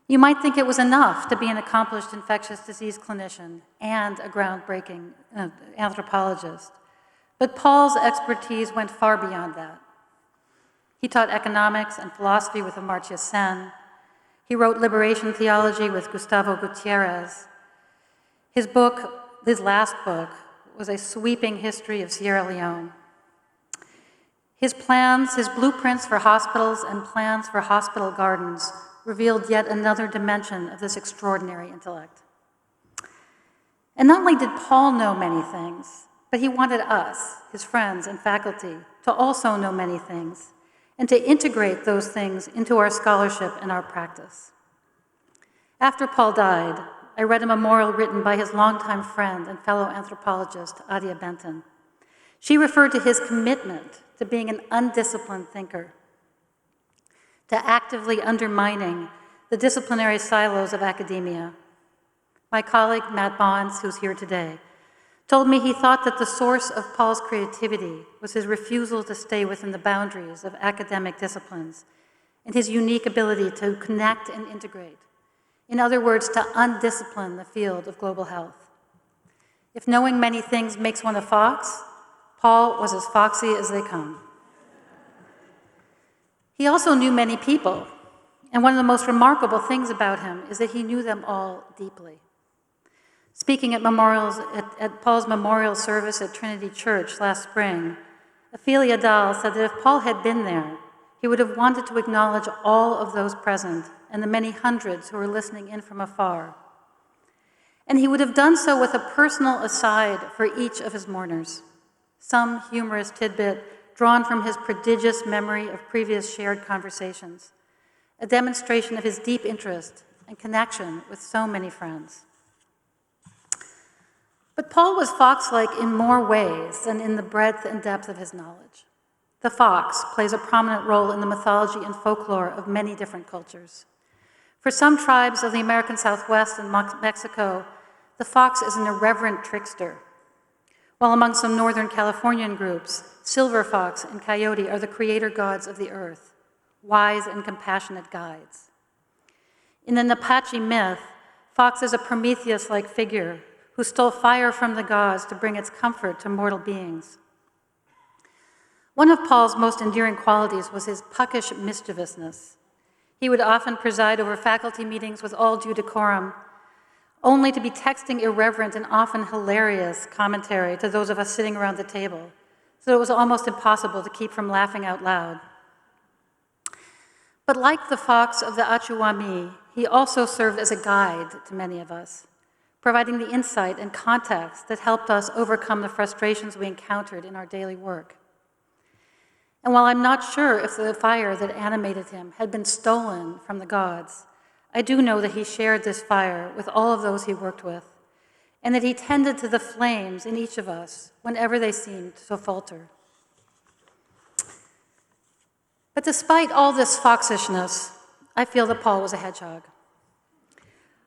You might think it was enough to be an accomplished infectious disease clinician and a groundbreaking anthropologist. But Paul's expertise went far beyond that. He taught economics and philosophy with Amartya Sen. He wrote liberation theology with Gustavo Gutierrez. His last book, was a sweeping history of Sierra Leone. His blueprints for hospitals and plans for hospital gardens revealed yet another dimension of this extraordinary intellect. And not only did Paul know many things, but he wanted us, his friends and faculty, to also know many things and to integrate those things into our scholarship and our practice. After Paul died, I read a memorial written by his longtime friend and fellow anthropologist, Adia Benton. She referred to his commitment to being an undisciplined thinker, to actively undermining the disciplinary silos of academia. My colleague, Matt Bonds, who's here today, told me he thought that the source of Paul's creativity was his refusal to stay within the boundaries of academic disciplines and his unique ability to connect and integrate. In other words, to undiscipline the field of global health. If knowing many things makes one a fox, Paul was as foxy as they come. He also knew many people, and one of the most remarkable things about him is that he knew them all deeply. Speaking at Paul's memorial service at Trinity Church last spring, Ophelia Dahl said that if Paul had been there, he would have wanted to acknowledge all of those present and the many hundreds who were listening in from afar. And he would have done so with a personal aside for each of his mourners, some humorous tidbit drawn from his prodigious memory of previous shared conversations, a demonstration of his deep interest and connection with so many friends. But Paul was fox-like in more ways than in the breadth and depth of his knowledge. The fox plays a prominent role in the mythology and folklore of many different cultures. For some tribes of the American Southwest and Mexico, the fox is an irreverent trickster, while among some Northern Californian groups, silver fox and coyote are the creator gods of the earth, wise and compassionate guides. In the Apache myth, fox is a Prometheus-like figure who stole fire from the gods to bring its comfort to mortal beings. One of Paul's most endearing qualities was his puckish mischievousness. He would often preside over faculty meetings with all due decorum, only to be texting irreverent and often hilarious commentary to those of us sitting around the table, so it was almost impossible to keep from laughing out loud. But like the fox of the Achuwami, he also served as a guide to many of us, providing the insight and context that helped us overcome the frustrations we encountered in our daily work. And while I'm not sure if the fire that animated him had been stolen from the gods, I do know that he shared this fire with all of those he worked with, and that he tended to the flames in each of us whenever they seemed to falter. But despite all this foxishness, I feel that Paul was a hedgehog.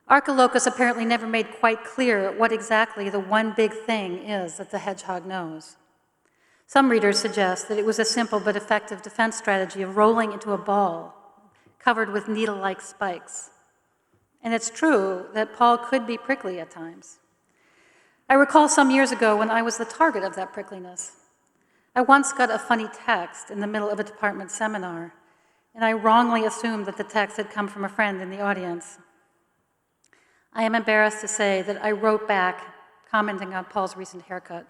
Archilochus apparently never made quite clear what exactly the one big thing is that the hedgehog knows. Some readers suggest that it was a simple but effective defense strategy of rolling into a ball covered with needle-like spikes. And it's true that Paul could be prickly at times. I recall some years ago when I was the target of that prickliness. I once got a funny text in the middle of a department seminar, and I wrongly assumed that the text had come from a friend in the audience. I am embarrassed to say that I wrote back commenting on Paul's recent haircut.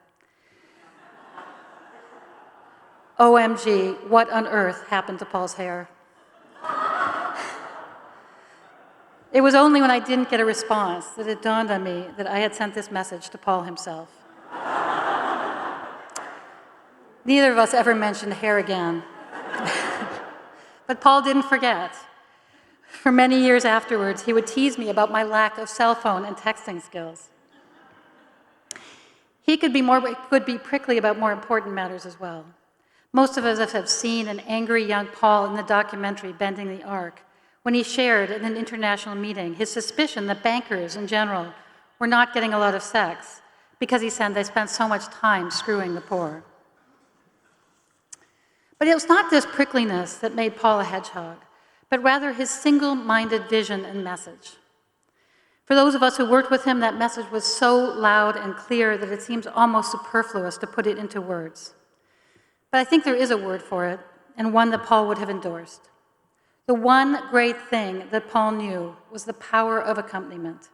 OMG, what on earth happened to Paul's hair? It was only when I didn't get a response that it dawned on me that I had sent this message to Paul himself. Neither of us ever mentioned hair again. But Paul didn't forget. For many years afterwards, he would tease me about my lack of cell phone and texting skills. He could be prickly about more important matters as well. Most of us have seen an angry young Paul in the documentary Bending the Arc, when he shared at an international meeting his suspicion that bankers in general were not getting a lot of sex because he said they spent so much time screwing the poor. But it was not this prickliness that made Paul a hedgehog, but rather his single-minded vision and message. For those of us who worked with him, that message was so loud and clear that it seems almost superfluous to put it into words. But I think there is a word for it, and one that Paul would have endorsed. The one great thing that Paul knew was the power of accompaniment.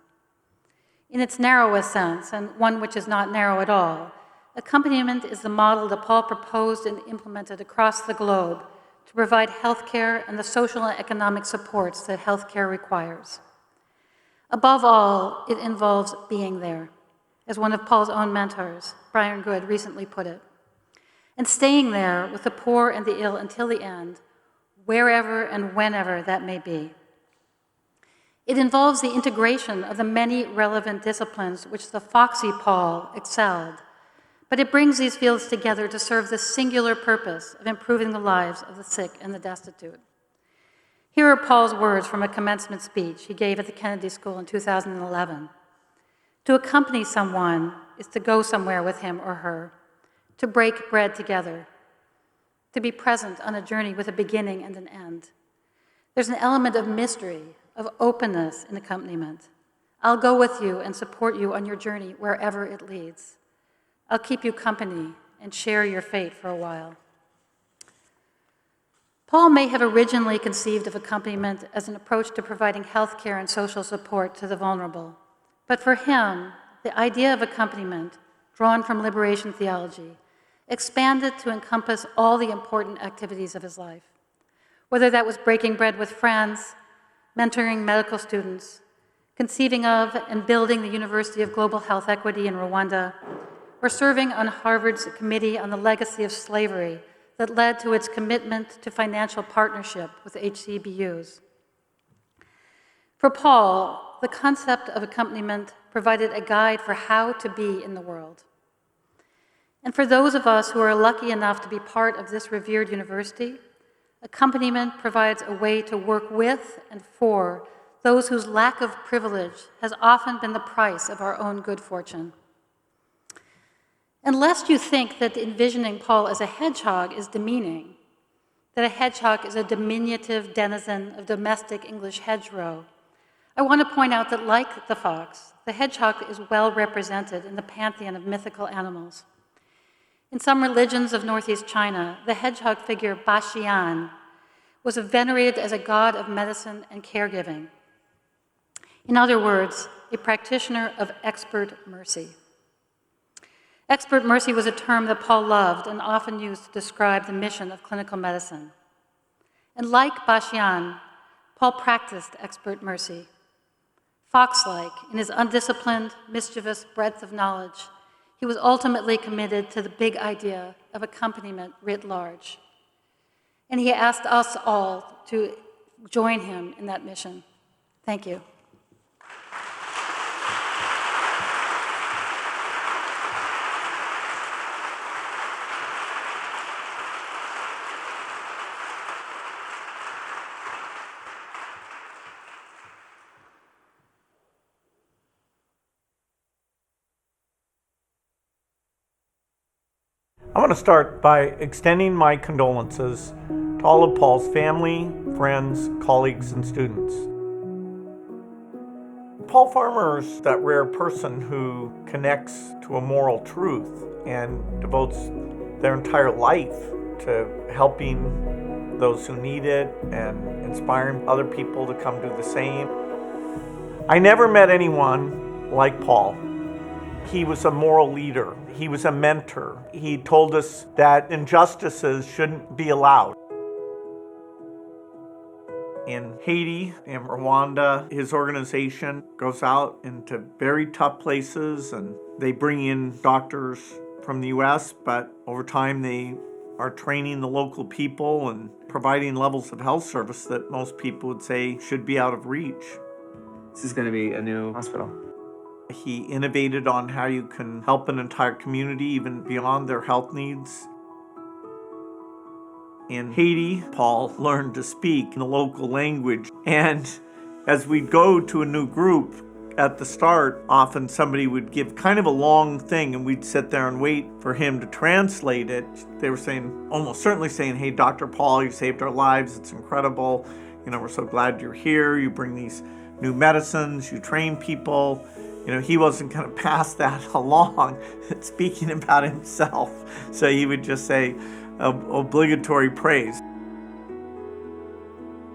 In its narrowest sense, and one which is not narrow at all, accompaniment is the model that Paul proposed and implemented across the globe to provide healthcare and the social and economic supports that healthcare requires. Above all, it involves being there, as one of Paul's own mentors, Brian Good, recently put it, and staying there with the poor and the ill until the end, wherever and whenever that may be. It involves the integration of the many relevant disciplines which the foxy Paul excelled, but it brings these fields together to serve the singular purpose of improving the lives of the sick and the destitute. Here are Paul's words from a commencement speech he gave at the Kennedy School in 2011. To accompany someone is to go somewhere with him or her, to break bread together, to be present on a journey with a beginning and an end. There's an element of mystery, of openness in accompaniment. I'll go with you and support you on your journey wherever it leads. I'll keep you company and share your fate for a while. Paul may have originally conceived of accompaniment as an approach to providing health care and social support to the vulnerable. But for him, the idea of accompaniment, drawn from liberation theology, expanded to encompass all the important activities of his life, whether that was breaking bread with friends, mentoring medical students, conceiving of and building the University of Global Health Equity in Rwanda, or serving on Harvard's Committee on the Legacy of Slavery that led to its commitment to financial partnership with HCBUs. For Paul, the concept of accompaniment provided a guide for how to be in the world. And for those of us who are lucky enough to be part of this revered university, accompaniment provides a way to work with and for those whose lack of privilege has often been the price of our own good fortune. And lest you think that envisioning Paul as a hedgehog is demeaning, that a hedgehog is a diminutive denizen of domestic English hedgerow, I want to point out that like the fox, the hedgehog is well represented in the pantheon of mythical animals. In some religions of Northeast China, the hedgehog figure Baxian was venerated as a god of medicine and caregiving. In other words, a practitioner of expert mercy. Expert mercy was a term that Paul loved and often used to describe the mission of clinical medicine. And like Baxian, Paul practiced expert mercy. Fox-like, in his undisciplined, mischievous breadth of knowledge, he was ultimately committed to the big idea of accompaniment writ large. And he asked us all to join him in that mission. Thank you. I want to start by extending my condolences to all of Paul's family, friends, colleagues, and students. Paul Farmer is that rare person who connects to a moral truth and devotes their entire life to helping those who need it and inspiring other people to come do the same. I never met anyone like Paul. He was a moral leader. He was a mentor. He told us that injustices shouldn't be allowed. In Haiti, in Rwanda, his organization goes out into very tough places and they bring in doctors from the US, but over time they are training the local people and providing levels of health service that most people would say should be out of reach. This is going to be a new hospital. He innovated on how you can help an entire community even beyond their health needs. In Haiti, Paul learned to speak in the local language. And as we'd go to a new group, at the start, often somebody would give kind of a long thing and we'd sit there and wait for him to translate it. They were saying, almost certainly saying, "Hey, Dr. Paul, you saved our lives. It's incredible. We're so glad you're here. You bring these new medicines. You train people." He wasn't going to pass that along, speaking about himself. So he would just say obligatory praise.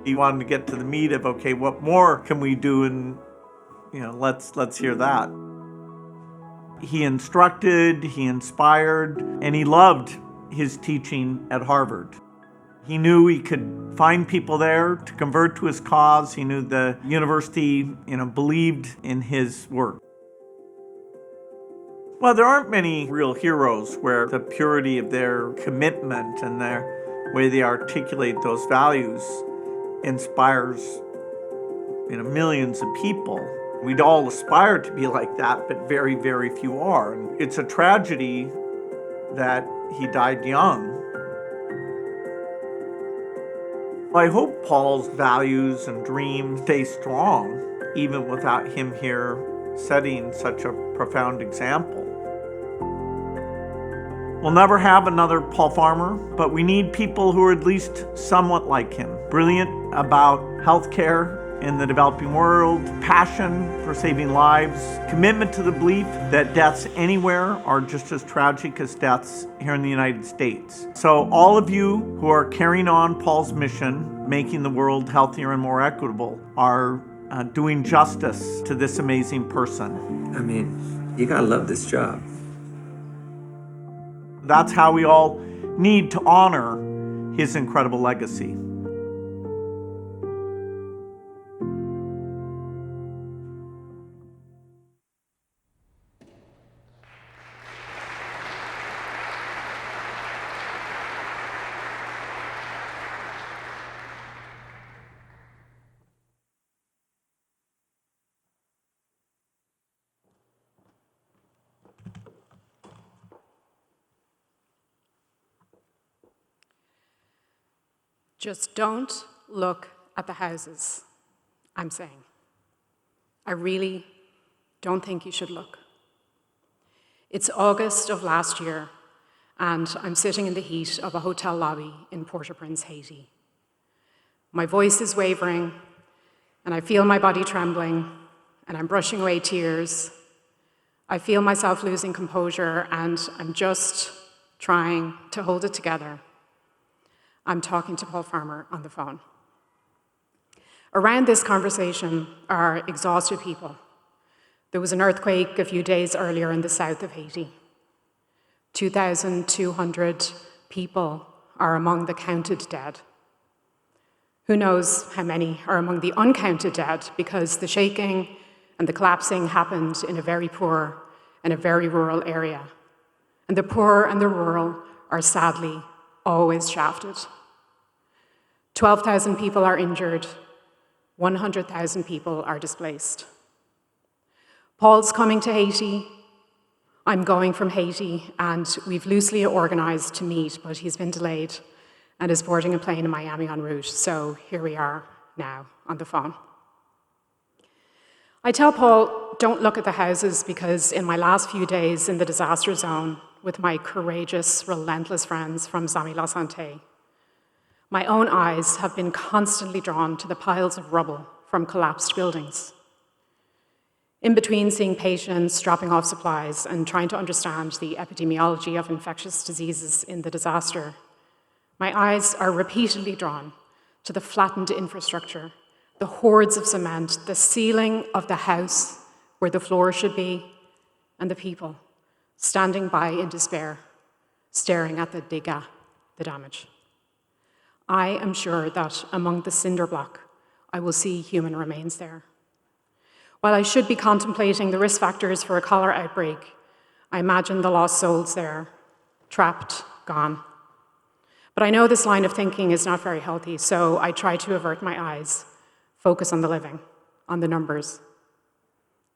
He wanted to get to the meat of, okay, what more can we do? And, let's hear that. He instructed, he inspired, and he loved his teaching at Harvard. He knew he could find people there to convert to his cause. He knew the university, believed in his work. Well, there aren't many real heroes where the purity of their commitment and their way they articulate those values inspires, millions of people. We'd all aspire to be like that, but very, very few are. And it's a tragedy that he died young. I hope Paul's values and dreams stay strong, even without him here setting such a profound example. We'll never have another Paul Farmer, but we need people who are at least somewhat like him. Brilliant about healthcare in the developing world, passion for saving lives, commitment to the belief that deaths anywhere are just as tragic as deaths here in the United States. So all of you who are carrying on Paul's mission, making the world healthier and more equitable, are doing justice to this amazing person. You gotta love this job. That's how we all need to honor his incredible legacy. Just don't look at the houses, I'm saying. I really don't think you should look. It's August of last year, and I'm sitting in the heat of a hotel lobby in Port-au-Prince, Haiti. My voice is wavering, and I feel my body trembling, and I'm brushing away tears. I feel myself losing composure, and I'm just trying to hold it together. I'm talking to Paul Farmer on the phone. Around this conversation are exhausted people. There was an earthquake a few days earlier in the south of Haiti. 2,200 people are among the counted dead. Who knows how many are among the uncounted dead, because the shaking and the collapsing happened in a very poor and a very rural area. And the poor and the rural are sadly always shafted. 12,000 people are injured, 100,000 people are displaced. Paul's coming to Haiti, I'm going from Haiti, and we've loosely organized to meet, but he's been delayed and is boarding a plane in Miami en route, so here we are now on the phone. I tell Paul, don't look at the houses, because in my last few days in the disaster zone, with my courageous, relentless friends from Zami La Santé. My own eyes have been constantly drawn to the piles of rubble from collapsed buildings. In between seeing patients, dropping off supplies, and trying to understand the epidemiology of infectious diseases in the disaster, my eyes are repeatedly drawn to the flattened infrastructure, the hordes of cement, the ceiling of the house where the floor should be, and the people standing by in despair, staring at the dégâts, the damage. I am sure that among the cinder block, I will see human remains there. While I should be contemplating the risk factors for a cholera outbreak, I imagine the lost souls there, trapped, gone. But I know this line of thinking is not very healthy, so I try to avert my eyes, focus on the living, on the numbers.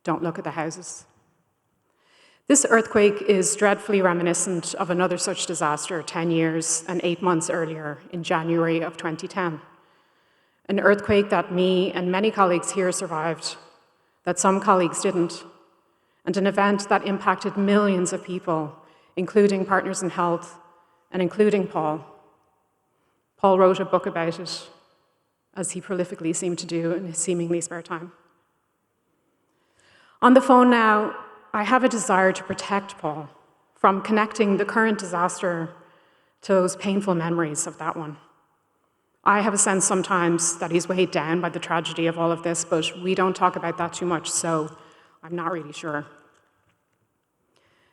Don't look at the houses. This earthquake is dreadfully reminiscent of another such disaster 10 years and 8 months earlier in January of 2010. An earthquake that me and many colleagues here survived, that some colleagues didn't, and an event that impacted millions of people, including Partners in Health and including Paul. Paul wrote a book about it, as he prolifically seemed to do in his seemingly spare time. On the phone now, I have a desire to protect Paul from connecting the current disaster to those painful memories of that one. I have a sense sometimes that he's weighed down by the tragedy of all of this, but we don't talk about that too much, so I'm not really sure.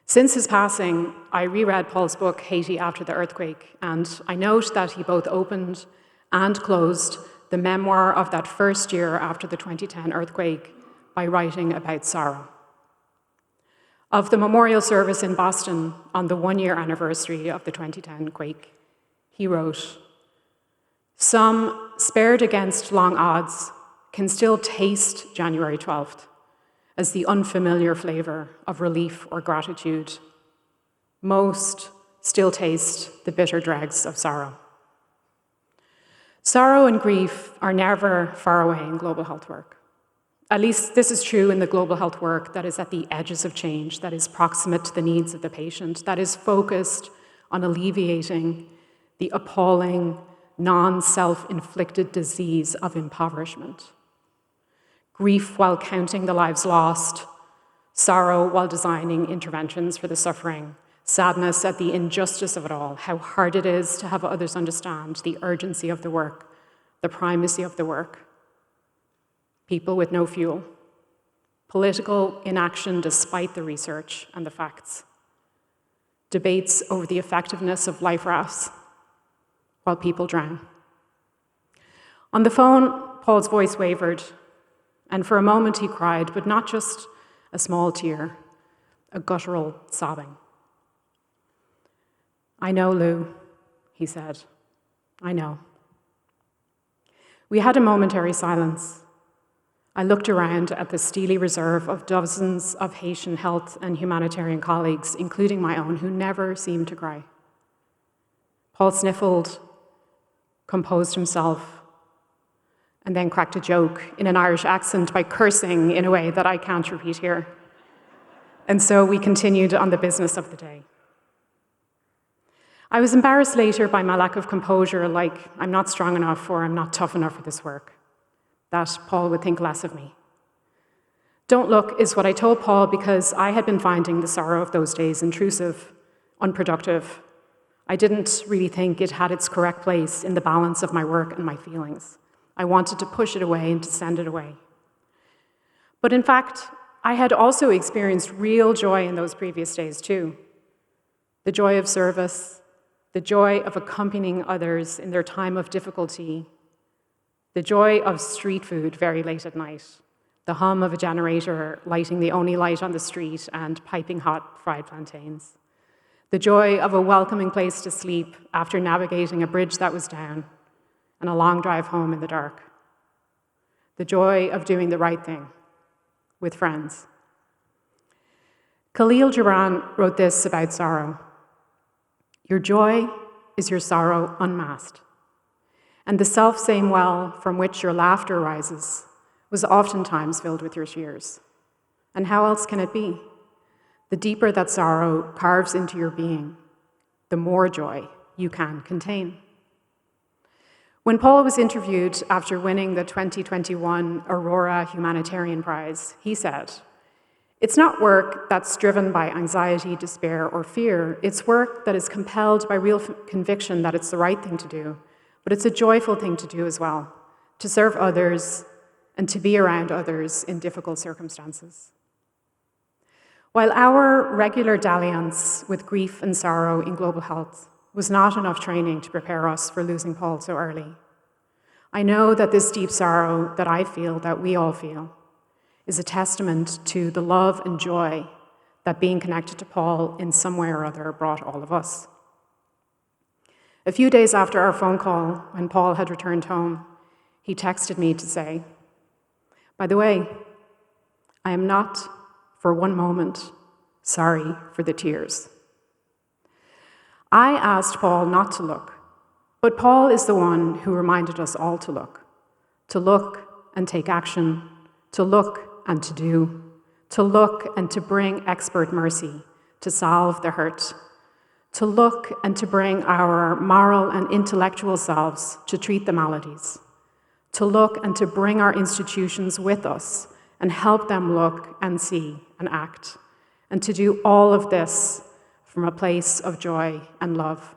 Since his passing, I reread Paul's book, Haiti After the Earthquake, and I note that he both opened and closed the memoir of that first year after the 2010 earthquake by writing about sorrow. Of the memorial service in Boston on the one-year anniversary of the 2010 quake, he wrote, "Some, spared against long odds, can still taste January 12th as the unfamiliar flavor of relief or gratitude. Most still taste the bitter dregs of sorrow." Sorrow and grief are never far away in global health work. At least this is true in the global health work that is at the edges of change, that is proximate to the needs of the patient, that is focused on alleviating the appalling, non-self-inflicted disease of impoverishment. Grief while counting the lives lost, sorrow while designing interventions for the suffering, sadness at the injustice of it all, how hard it is to have others understand the urgency of the work, the primacy of the work. People with no fuel, political inaction despite the research and the facts, debates over the effectiveness of life rafts while people drown. On the phone, Paul's voice wavered, and for a moment he cried, but not just a small tear, a guttural sobbing. "I know, Lou," he said. "I know." We had a momentary silence. I looked around at the steely reserve of dozens of Haitian health and humanitarian colleagues, including my own, who never seemed to cry. Paul sniffled, composed himself, and then cracked a joke in an Irish accent by cursing in a way that I can't repeat here. And so we continued on the business of the day. I was embarrassed later by my lack of composure, like I'm not strong enough or I'm not tough enough for this work, that Paul would think less of me. Don't look is what I told Paul because I had been finding the sorrow of those days intrusive, unproductive. I didn't really think it had its correct place in the balance of my work and my feelings. I wanted to push it away and to send it away. But in fact, I had also experienced real joy in those previous days too. The joy of service, the joy of accompanying others in their time of difficulty, the joy of street food very late at night, the hum of a generator lighting the only light on the street and piping hot fried plantains, the joy of a welcoming place to sleep after navigating a bridge that was down and a long drive home in the dark, the joy of doing the right thing with friends. Khalil Gibran wrote this about sorrow: "Your joy is your sorrow unmasked, and the self-same well from which your laughter rises was oftentimes filled with your tears. And how else can it be? the deeper that sorrow carves into your being, the more joy you can contain. When Paul was interviewed after winning the 2021 Aurora Humanitarian Prize, he said, "It's not work that's driven by anxiety, despair, or fear. It's work that is compelled by real conviction that it's the right thing to do, but it's a joyful thing to do as well, to serve others and to be around others in difficult circumstances." While our regular dalliance with grief and sorrow in global health was not enough training to prepare us for losing Paul so early, I know that this deep sorrow that I feel, that we all feel, is a testament to the love and joy that being connected to Paul in some way or other brought all of us. A few days after our phone call, when Paul had returned home, he texted me to say, "By the way, I am not for one moment sorry for the tears." I asked Paul not to look, but Paul is the one who reminded us all to look and take action, to look and to do, to look and to bring expert mercy to solve the hurt, to look and to bring our moral and intellectual selves to treat the maladies, to look and to bring our institutions with us and help them look and see and act, and to do all of this from a place of joy and love.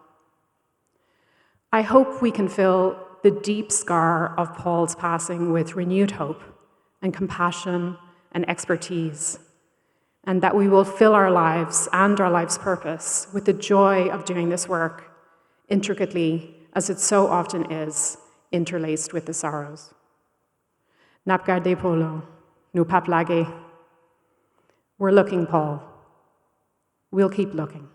I hope we can fill the deep scar of Paul's passing with renewed hope and compassion and expertise, and that we will fill our lives and our life's purpose with the joy of doing this work intricately, as it so often is, interlaced with the sorrows. Nap garde polo, nu pap lage. We're looking, Paul. We'll keep looking.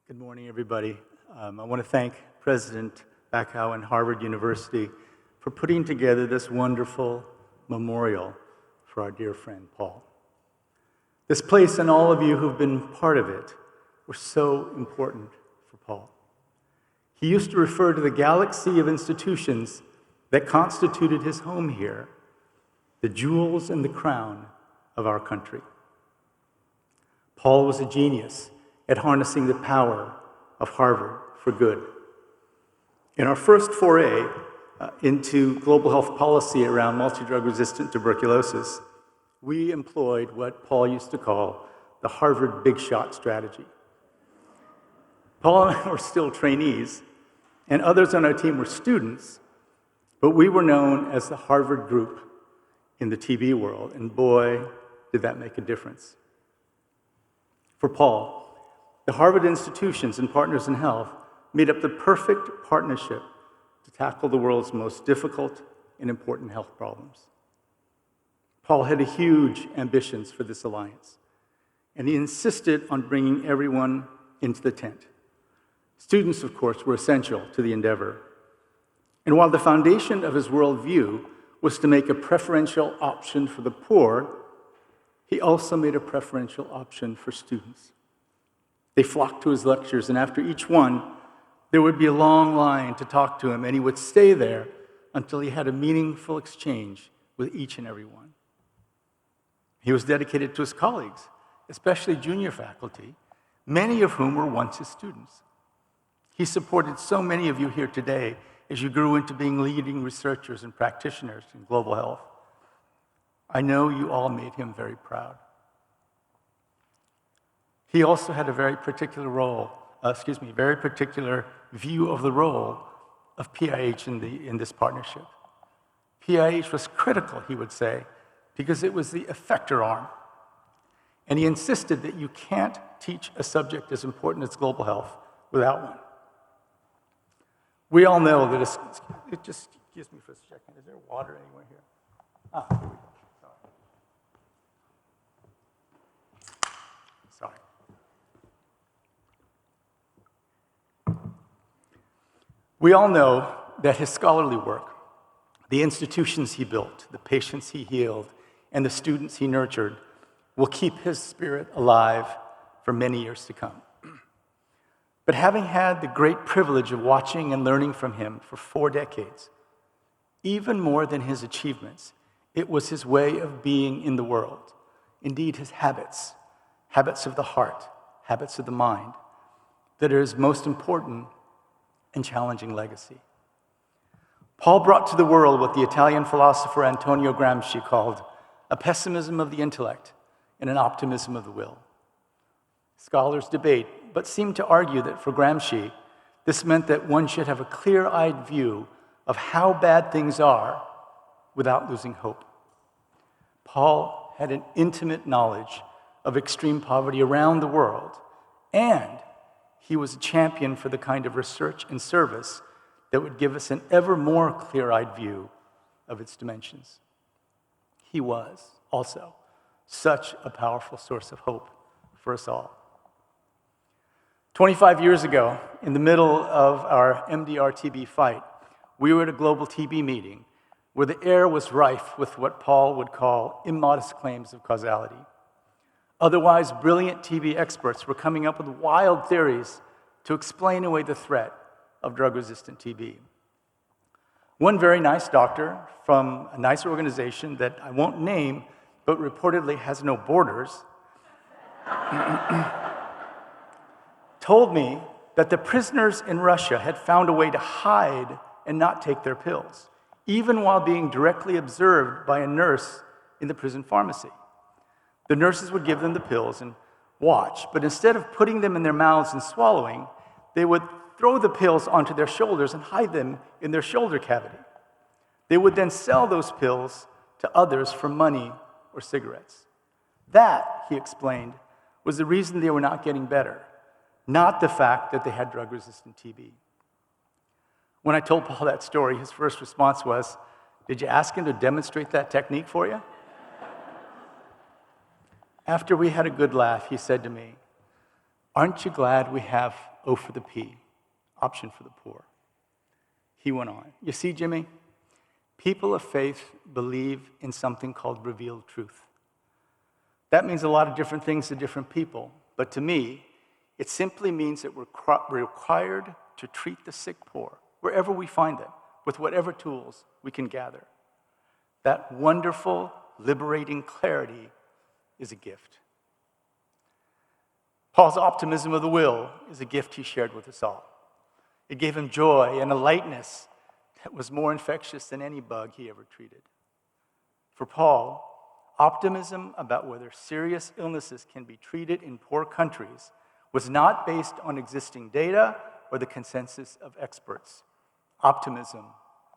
Good morning, everybody. I want to thank President Bacow and Harvard University for putting together this wonderful memorial for our dear friend Paul. This place and all of you who've been part of it were so important for Paul. He used to refer to the galaxy of institutions that constituted his home here, the jewels and the crown of our country. Paul was a genius at harnessing the power of Harvard for good. In our first foray into global health policy around multi-drug-resistant tuberculosis, we employed what Paul used to call the Harvard big shot strategy. Paul and I were still trainees, and others on our team were students, but we were known as the Harvard group in the TB world, and boy, did that make a difference. For Paul, the Harvard institutions and Partners in Health made up the perfect partnership to tackle the world's most difficult and important health problems. Paul had huge ambitions for this alliance, and he insisted on bringing everyone into the tent. Students, of course, were essential to the endeavor. And while the foundation of his worldview was to make a preferential option for the poor, he also made a preferential option for students. They flocked to his lectures, and after each one, there would be a long line to talk to him, and he would stay there until he had a meaningful exchange with each and every one. He was dedicated to his colleagues, especially junior faculty, many of whom were once his students. He supported so many of you here today as you grew into being leading researchers and practitioners in global health. I know you all made him very proud. He also had a very particular view of the role of PIH in this partnership. PIH was critical, he would say, because it was the effector arm And he insisted that you can't teach a subject as important as global health without one. We all know that it just excuse me for a second. Is there water anywhere here? Ah, here we go. Sorry. We all know that his scholarly work, the institutions he built, the patients he healed, and the students he nurtured will keep his spirit alive for many years to come. But having had the great privilege of watching and learning from him for 4 decades, even more than his achievements, it was his way of being in the world. Indeed, his habits of the heart, habits of the mind, that are his most important and challenging legacy. Paul brought to the world what the Italian philosopher Antonio Gramsci called a pessimism of the intellect and an optimism of the will. Scholars debate, but seem to argue that for Gramsci, this meant that one should have a clear-eyed view of how bad things are without losing hope. Paul had an intimate knowledge of extreme poverty around the world, and he was a champion for the kind of research and service that would give us an ever more clear-eyed view of its dimensions. He was also such a powerful source of hope for us all. 25 years ago, in the middle of our MDR-TB fight, we were at a global TB meeting where the air was rife with what Paul would call immodest claims of causality. Otherwise brilliant TB experts were coming up with wild theories to explain away the threat of drug-resistant TB. One very nice doctor from a nice organization that I won't name, but reportedly has no borders, told me that the prisoners in Russia had found a way to hide and not take their pills, even while being directly observed by a nurse in the prison pharmacy. The nurses would give them the pills and watch, but instead of putting them in their mouths and swallowing, they would throw the pills onto their shoulders and hide them in their shoulder cavity. They would then sell those pills to others for money or cigarettes. That, he explained, was the reason they were not getting better, not the fact that they had drug-resistant TB. When I told Paul that story, his first response was, "Did you ask him to demonstrate that technique for you?" After we had a good laugh, he said to me, "Aren't you glad we have O for the P, option for the poor?" He went on, "You see, Jimmy, people of faith believe in something called revealed truth. That means a lot of different things to different people, but to me, it simply means that we're required to treat the sick poor, wherever we find them, with whatever tools we can gather. That wonderful, liberating clarity is a gift." Paul's optimism of the will is a gift he shared with us all. It gave him joy and a lightness that was more infectious than any bug he ever treated. For Paul, optimism about whether serious illnesses can be treated in poor countries was not based on existing data or the consensus of experts. Optimism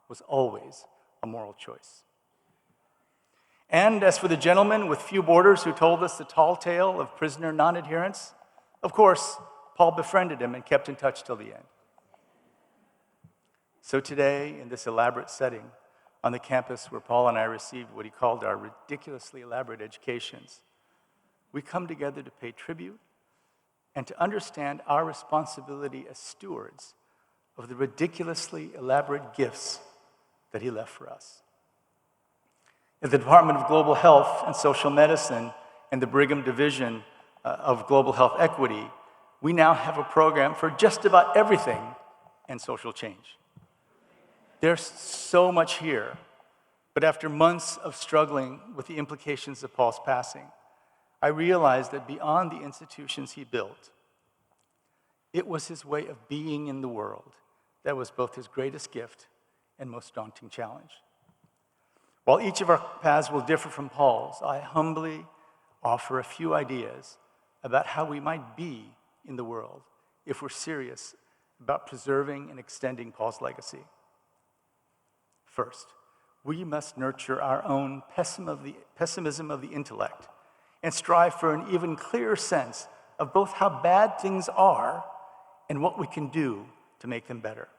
was always a moral choice. And as for the gentleman with few borders who told us the tall tale of prisoner non-adherence, of course, Paul befriended him and kept in touch till the end. So today, in this elaborate setting, on the campus where Paul and I received what he called our ridiculously elaborate educations, we come together to pay tribute and to understand our responsibility as stewards of the ridiculously elaborate gifts that he left for us. At the Department of Global Health and Social Medicine and the Brigham Division of Global Health Equity, we now have a program for just about everything and social change. There's so much here, but after months of struggling with the implications of Paul's passing, I realized that beyond the institutions he built, it was his way of being in the world that was both his greatest gift and most daunting challenge. While each of our paths will differ from Paul's, I humbly offer a few ideas about how we might be in the world if we're serious about preserving and extending Paul's legacy. First, we must nurture our own pessimism of the intellect and strive for an even clearer sense of both how bad things are and what we can do to make them better.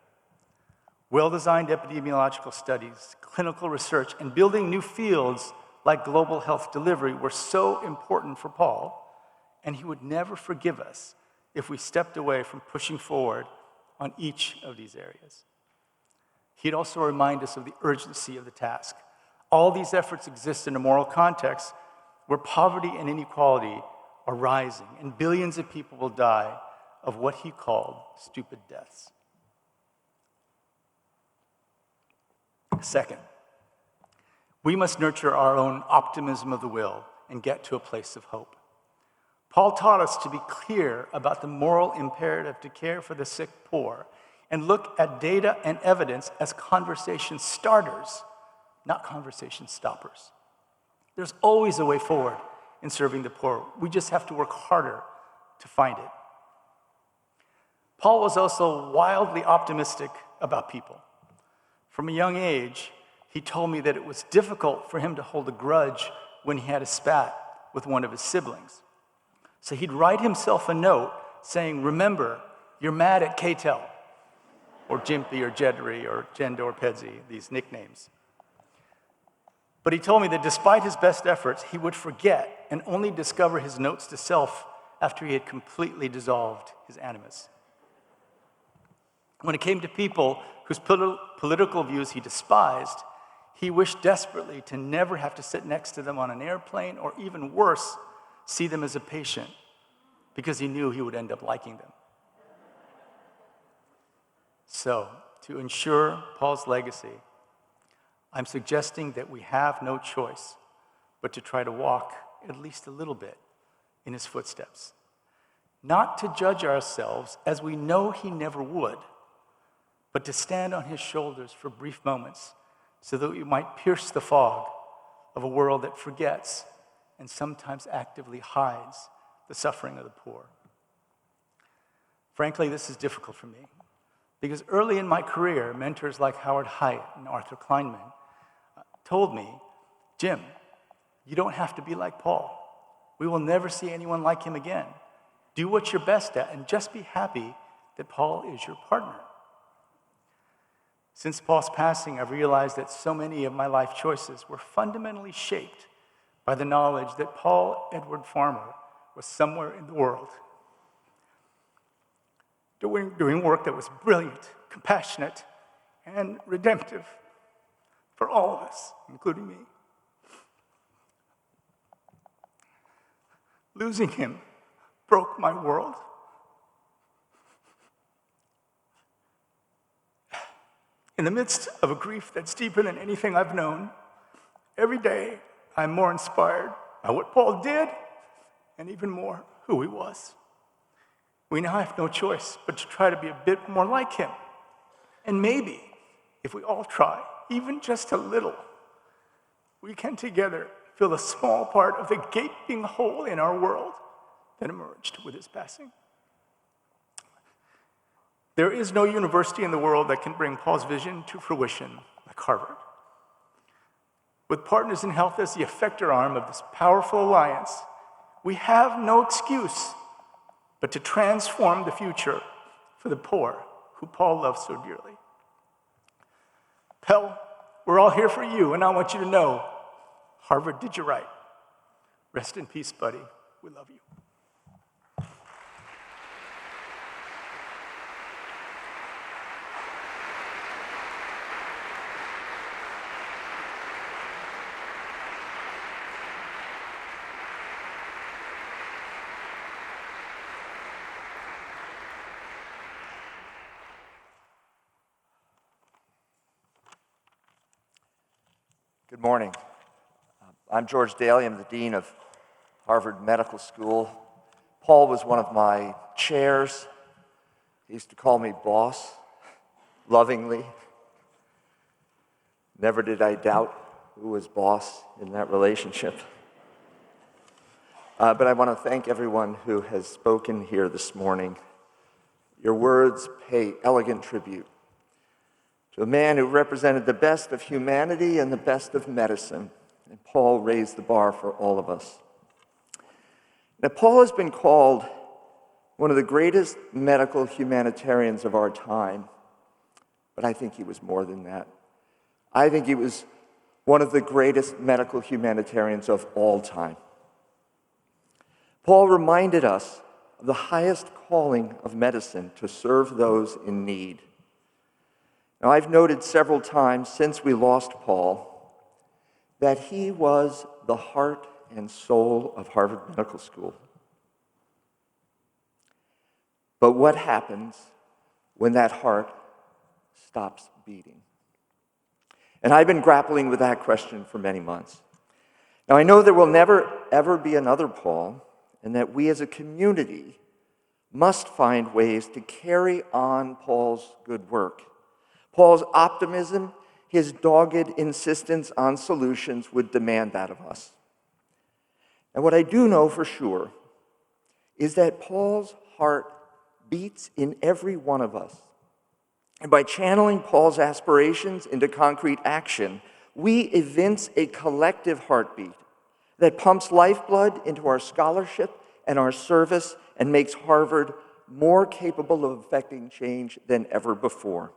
Well-designed epidemiological studies, clinical research, and building new fields like global health delivery were so important for Paul, and he would never forgive us if we stepped away from pushing forward on each of these areas. He'd also remind us of the urgency of the task. All these efforts exist in a moral context where poverty and inequality are rising, and billions of people will die of what he called stupid deaths. Second, we must nurture our own optimism of the will and get to a place of hope. Paul taught us to be clear about the moral imperative to care for the sick poor and look at data and evidence as conversation starters, not conversation stoppers. There's always a way forward in serving the poor. We just have to work harder to find it. Paul was also wildly optimistic about people. From a young age, he told me that it was difficult for him to hold a grudge when he had a spat with one of his siblings. So he'd write himself a note saying, "Remember, you're mad at K-Tel," or Jimpy, or Jedri, or Jendo, or Pedzi, these nicknames. But he told me that despite his best efforts, he would forget and only discover his notes to self after he had completely dissolved his animus. When it came to people whose political views he despised, he wished desperately to never have to sit next to them on an airplane, or even worse, see them as a patient, because he knew he would end up liking them. So, to ensure Paul's legacy, I'm suggesting that we have no choice but to try to walk at least a little bit in his footsteps. Not to judge ourselves, as we know he never would, but to stand on his shoulders for brief moments so that we might pierce the fog of a world that forgets and sometimes actively hides the suffering of the poor. Frankly, this is difficult for me, because early in my career, mentors like Howard Haidt and Arthur Kleinman told me, "Jim, you don't have to be like Paul. We will never see anyone like him again. Do what you're best at and just be happy that Paul is your partner." Since Paul's passing, I've realized that so many of my life choices were fundamentally shaped by the knowledge that Paul Edward Farmer was somewhere in the world, doing work that was brilliant, compassionate, and redemptive for all of us, including me. Losing him broke my world. In the midst of a grief that's deeper than anything I've known, every day I'm more inspired by what Paul did, and even more who he was. We now have no choice but to try to be a bit more like him. And maybe, if we all try, even just a little, we can together fill a small part of the gaping hole in our world that emerged with his passing. There is no university in the world that can bring Paul's vision to fruition like Harvard. With Partners in Health as the effector arm of this powerful alliance, we have no excuse but to transform the future for the poor who Paul loved so dearly. Pell, we're all here for you, and I want you to know, Harvard did you right. Rest in peace, buddy. We love you. Good morning. I'm George Daly. I'm the Dean of Harvard Medical School. Paul was one of my chairs. He used to call me boss, lovingly. Never did I doubt who was boss in that relationship. But I want to thank everyone who has spoken here this morning. Your words pay elegant tribute to a man who represented the best of humanity and the best of medicine. And Paul raised the bar for all of us. Now, Paul has been called one of the greatest medical humanitarians of our time, but I think he was more than that. I think he was one of the greatest medical humanitarians of all time. Paul reminded us of the highest calling of medicine, to serve those in need. Now, I've noted several times since we lost Paul that he was the heart and soul of Harvard Medical School. But what happens when that heart stops beating? And I've been grappling with that question for many months. Now, I know there will never, ever be another Paul, and that we as a community must find ways to carry on Paul's good work. Paul's optimism, his dogged insistence on solutions would demand that of us. And what I do know for sure is that Paul's heart beats in every one of us. And by channeling Paul's aspirations into concrete action, we evince a collective heartbeat that pumps lifeblood into our scholarship and our service and makes Harvard more capable of effecting change than ever before.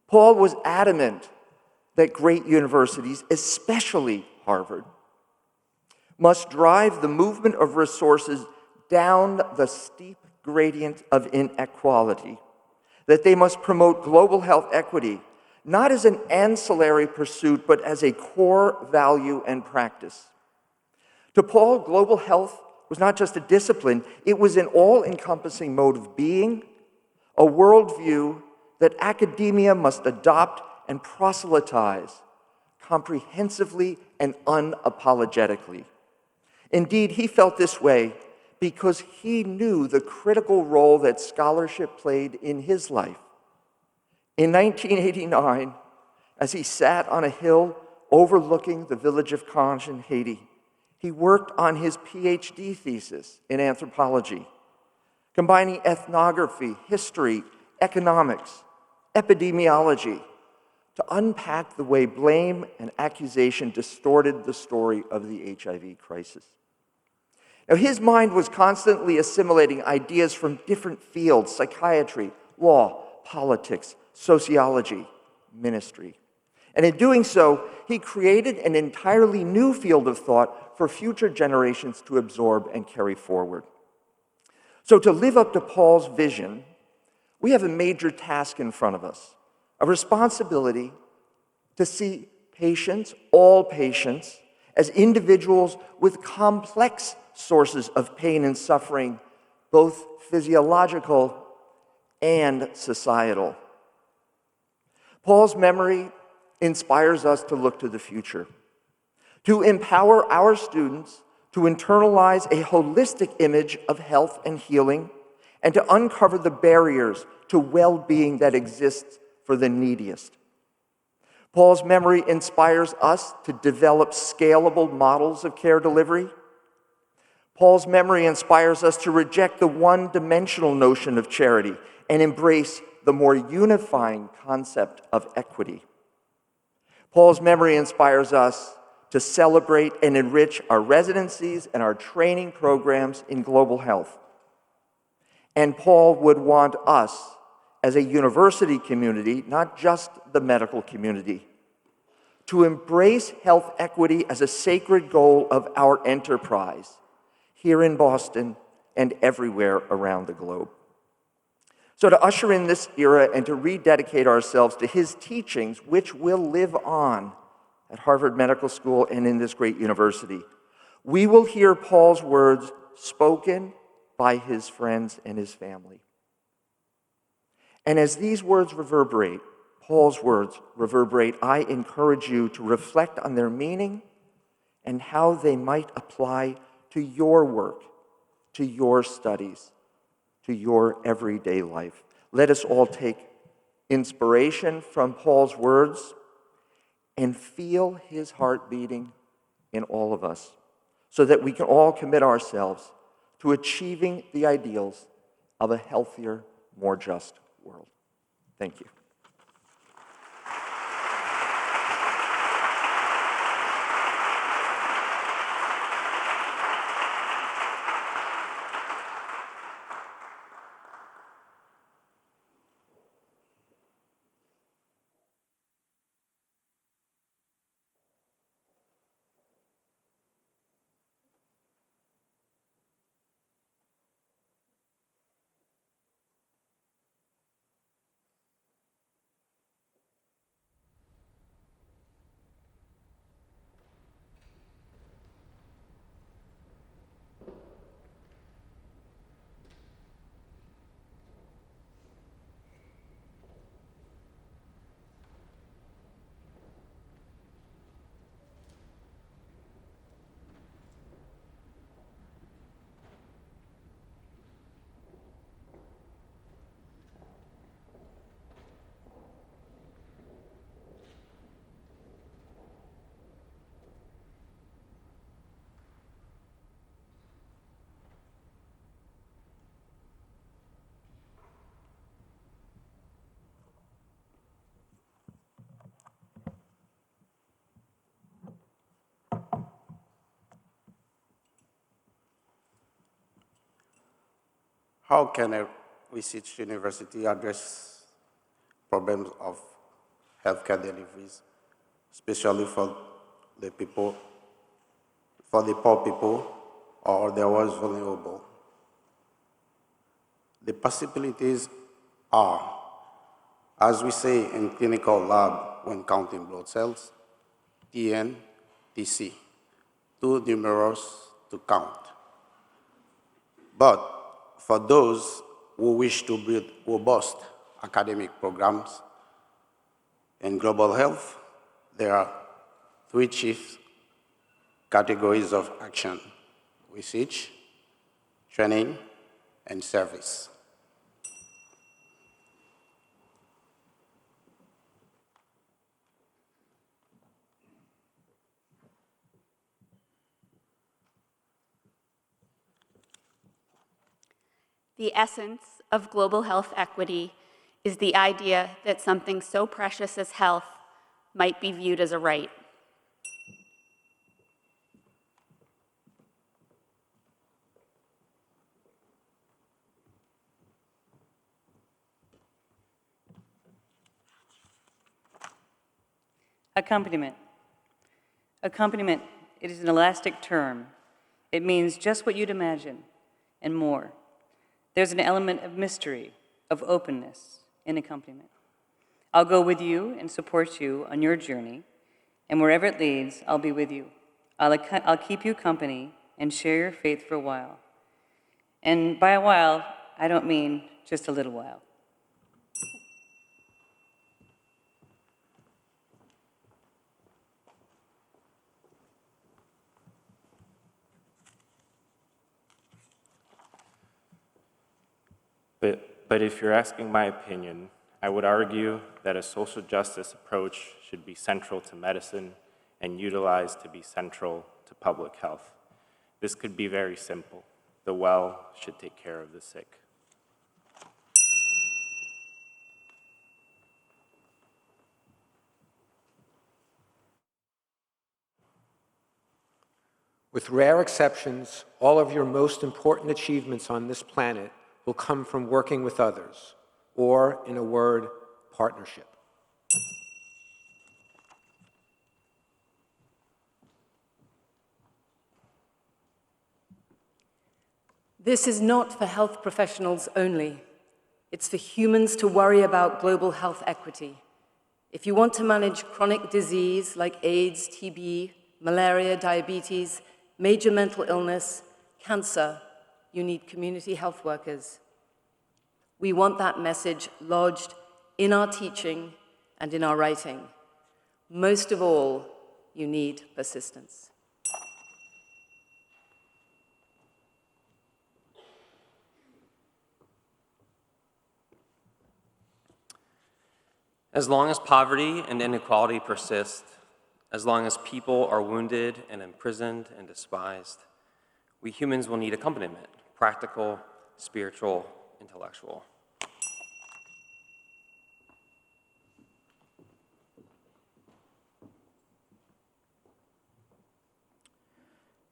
Paul was adamant that great universities, especially Harvard, must drive the movement of resources down the steep gradient of inequality, that they must promote global health equity, not as an ancillary pursuit, but as a core value and practice. To Paul, global health was not just a discipline, it was an all-encompassing mode of being, a worldview that academia must adopt and proselytize comprehensively and unapologetically. Indeed, he felt this way because he knew the critical role that scholarship played in his life. In 1989, as he sat on a hill overlooking the village of Conch in Haiti, he worked on his PhD thesis in anthropology, combining ethnography, history, economics, epidemiology, to unpack the way blame and accusation distorted the story of the HIV crisis. Now, his mind was constantly assimilating ideas from different fields: psychiatry, law, politics, sociology, ministry. And in doing so, he created an entirely new field of thought for future generations to absorb and carry forward. So to live up to Paul's vision, we have a major task in front of us, a responsibility to see patients, all patients, as individuals with complex sources of pain and suffering, both physiological and societal. Paul's memory inspires us to look to the future, to empower our students to internalize a holistic image of health and healing, and to uncover the barriers to well-being that exists for the neediest. Paul's memory inspires us to develop scalable models of care delivery. Paul's memory inspires us to reject the one-dimensional notion of charity and embrace the more unifying concept of equity. Paul's memory inspires us to celebrate and enrich our residencies and our training programs in global health. And Paul would want us, as a university community, not just the medical community, to embrace health equity as a sacred goal of our enterprise here in Boston and everywhere around the globe. So to usher in this era and to rededicate ourselves to his teachings, which will live on at Harvard Medical School and in this great university, we will hear Paul's words spoken by his friends and his family. And as these words reverberate, Paul's words reverberate, I encourage you to reflect on their meaning and how they might apply to your work, to your studies, to your everyday life. Let us all take inspiration from Paul's words and feel his heart beating in all of us, so that we can all commit ourselves to achieving the ideals of a healthier, more just world. Thank you. how can a research university address problems of healthcare deliveries, especially for the people, for the poor people or the most vulnerable? The possibilities are, as we say in clinical lab when counting blood cells, TN, TC, too numerous to count. But for those who wish to build robust academic programs in global health, there are three chief categories of action: research, training, and service. The essence of global health equity is the idea that something so precious as health might be viewed as a right. Accompaniment. Accompaniment, it is an elastic term. It means just what you'd imagine and more. There's an element of mystery, of openness in accompaniment. I'll go with you and support you on your journey, and wherever it leads, I'll be with you. I'll keep you company and share your faith for a while. And by a while, I don't mean just a little while. But if you're asking my opinion, I would argue that a social justice approach should be central to medicine and utilized to be central to public health. This could be very simple. The well should take care of the sick. With rare exceptions, all of your most important achievements on this planet will come from working with others, or, in a word, partnership. This is not for health professionals only. It's for humans to worry about global health equity. If you want to manage chronic disease like AIDS, TB, malaria, diabetes, major mental illness, cancer, you need community health workers. We want that message lodged in our teaching and in our writing. Most of all, you need persistence. As long as poverty and inequality persist, as long as people are wounded and imprisoned and despised, we humans will need accompaniment, practical, spiritual, intellectual.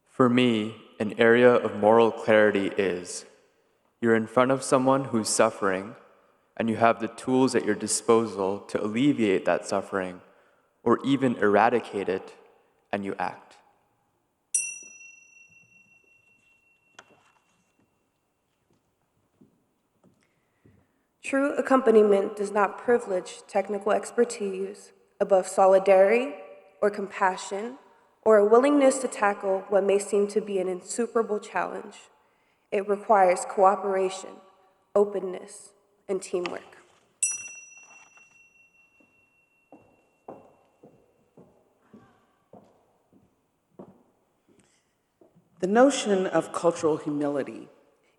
For me, an area of moral clarity is you're in front of someone who's suffering, and you have the tools at your disposal to alleviate that suffering or even eradicate it, and you act. True accompaniment does not privilege technical expertise above solidarity or compassion or a willingness to tackle what may seem to be an insuperable challenge. It requires cooperation, openness, and teamwork. The notion of cultural humility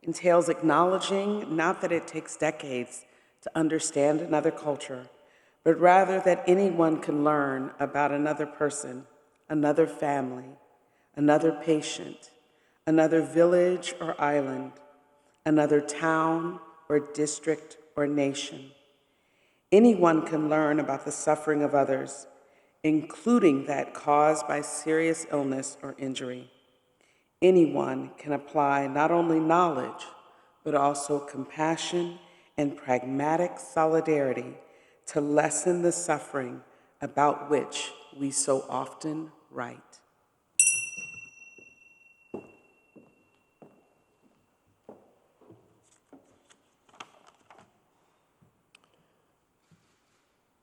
entails acknowledging not that it takes decades to understand another culture, but rather that anyone can learn about another person, another family, another patient, another village or island, another town or district or nation. Anyone can learn about the suffering of others, including that caused by serious illness or injury. Anyone can apply not only knowledge, but also compassion and pragmatic solidarity to lessen the suffering about which we so often write.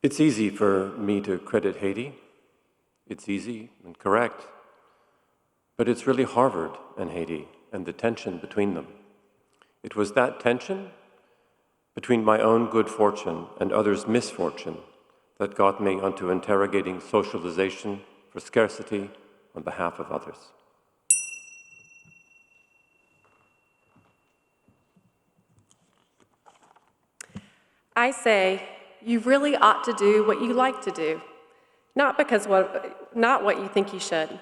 It's easy for me to credit Haiti. It's easy and correct. But it's really Harvard and Haiti and the tension between them. It was that tension between my own good fortune and others' misfortune that got me onto interrogating socialization for scarcity on behalf of others. I say, you really ought to do what you like to do, not what you think you should.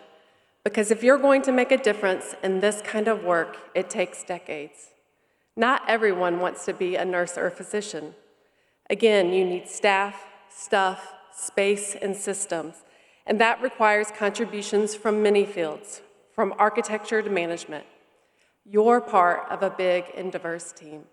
Because if you're going to make a difference in this kind of work, it takes decades. Not everyone wants to be a nurse or a physician. Again, you need staff, stuff, space, and systems, and that requires contributions from many fields, from architecture to management. You're part of a big and diverse team.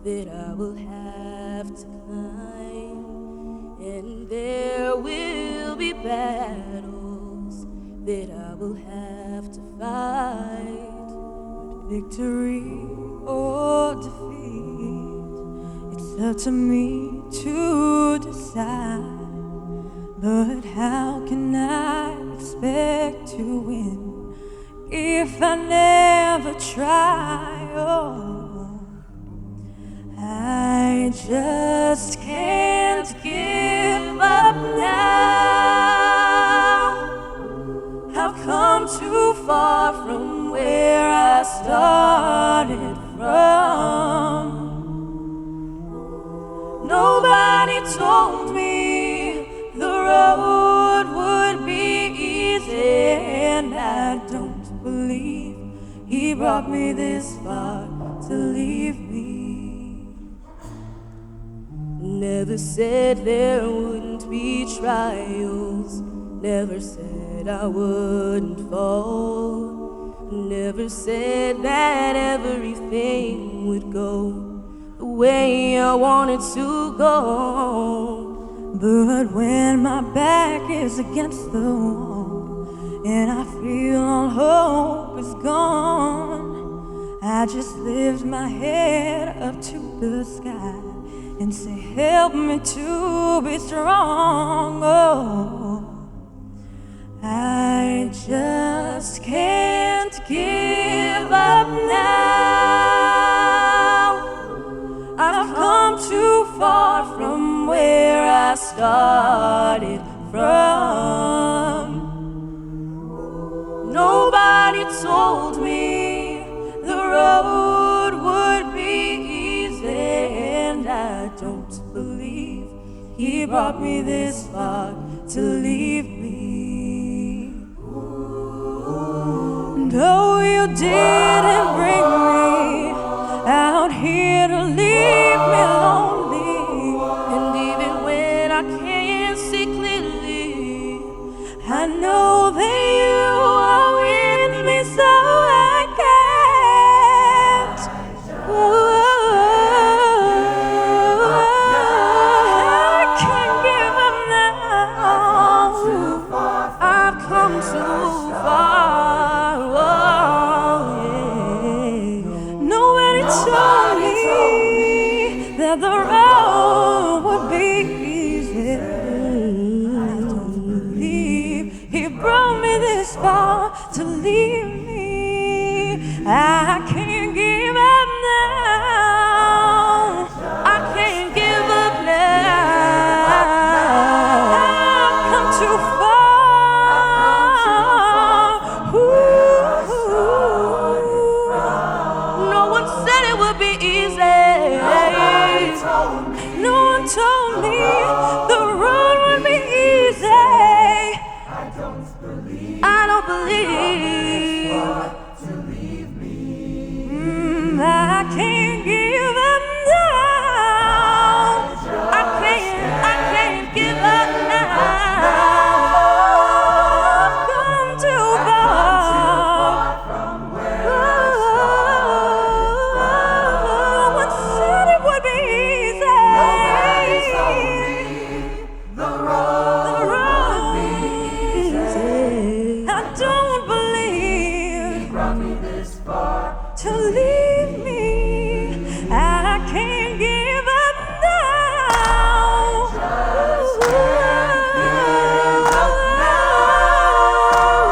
That I will have to climb, and there will be battles that I will have to fight. But victory or defeat, it's up to me to decide. But how can I expect to win if I never try? Oh, I just can't give up now. I've come too far from where I started from. Nobody told me the road would be easy, and I don't believe he brought me this far to leave me. Never said there wouldn't be trials, never said I wouldn't fall, never said that everything would go the way I wanted to go. But when my back is against the wall and I feel all hope is gone, I just lift my head up to the sky and say, help me to be strong. Oh, I just can't give up now. I've come too far from where I started from. Nobody told me the road would be easy, and I don't believe he brought me this far to leave me. No, you didn't bring me out here to leave me lonely. And even when I can't see clearly, I know that you are with me, so I can't. I can't give up now. I've come too far. Told me that the road would be easy. I don't believe he brought me this far to leave me. I can't give up now. I can't give up now. I've come too far. No one said it would be easy. No one told me the road would be easy. I don't believe. I can't give up now. I can't give up now. I've come too far. No one said it would be easy. The road would be easy. I don't believe he brought me this far to leave me. I can't give up now.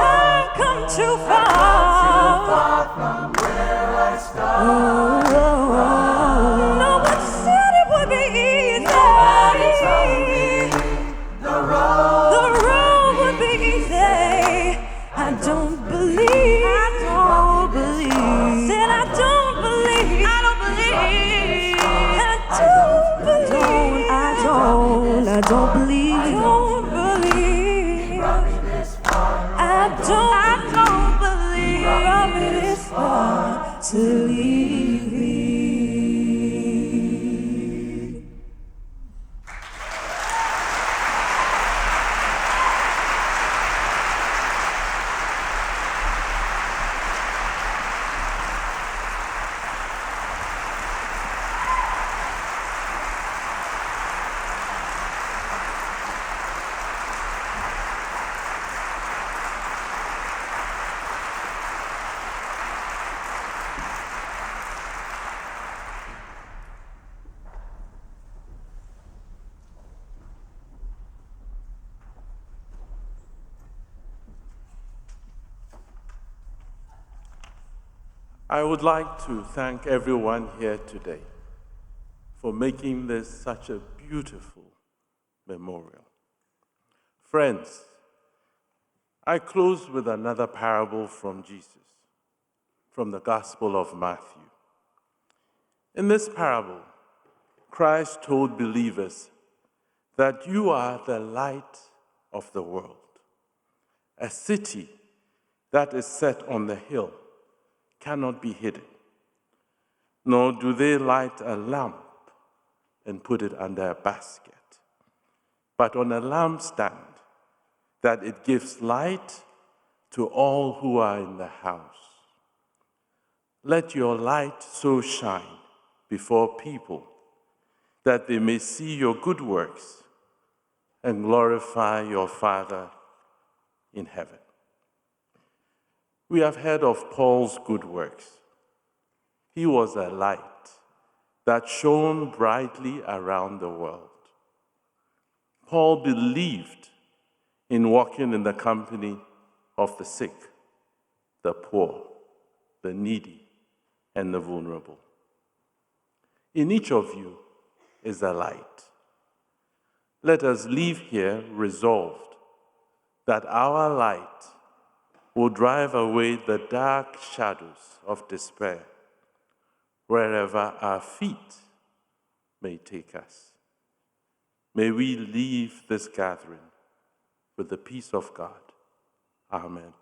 I've come too far from where I started. No one said it would be easy. The road would be easy. I don't believe. Said I don't believe. I don't believe. I don't believe. I don't believe. I don't believe. Brought me this far to leave me. I would like to thank everyone here today for making this such a beautiful memorial. Friends, I close with another parable from Jesus, from the Gospel of Matthew. In this parable, Christ told believers that you are the light of the world, a city that is set on the hill cannot be hidden, nor do they light a lamp and put it under a basket, but on a lampstand, that it gives light to all who are in the house. Let your light so shine before people that they may see your good works and glorify your Father in heaven. We have heard of Paul's good works. He was a light that shone brightly around the world. Paul believed in walking in the company of the sick, the poor, the needy, and the vulnerable. In each of you is a light. Let us leave here resolved that our light will drive away the dark shadows of despair wherever our feet may take us. May we leave this gathering with the peace of God. Amen.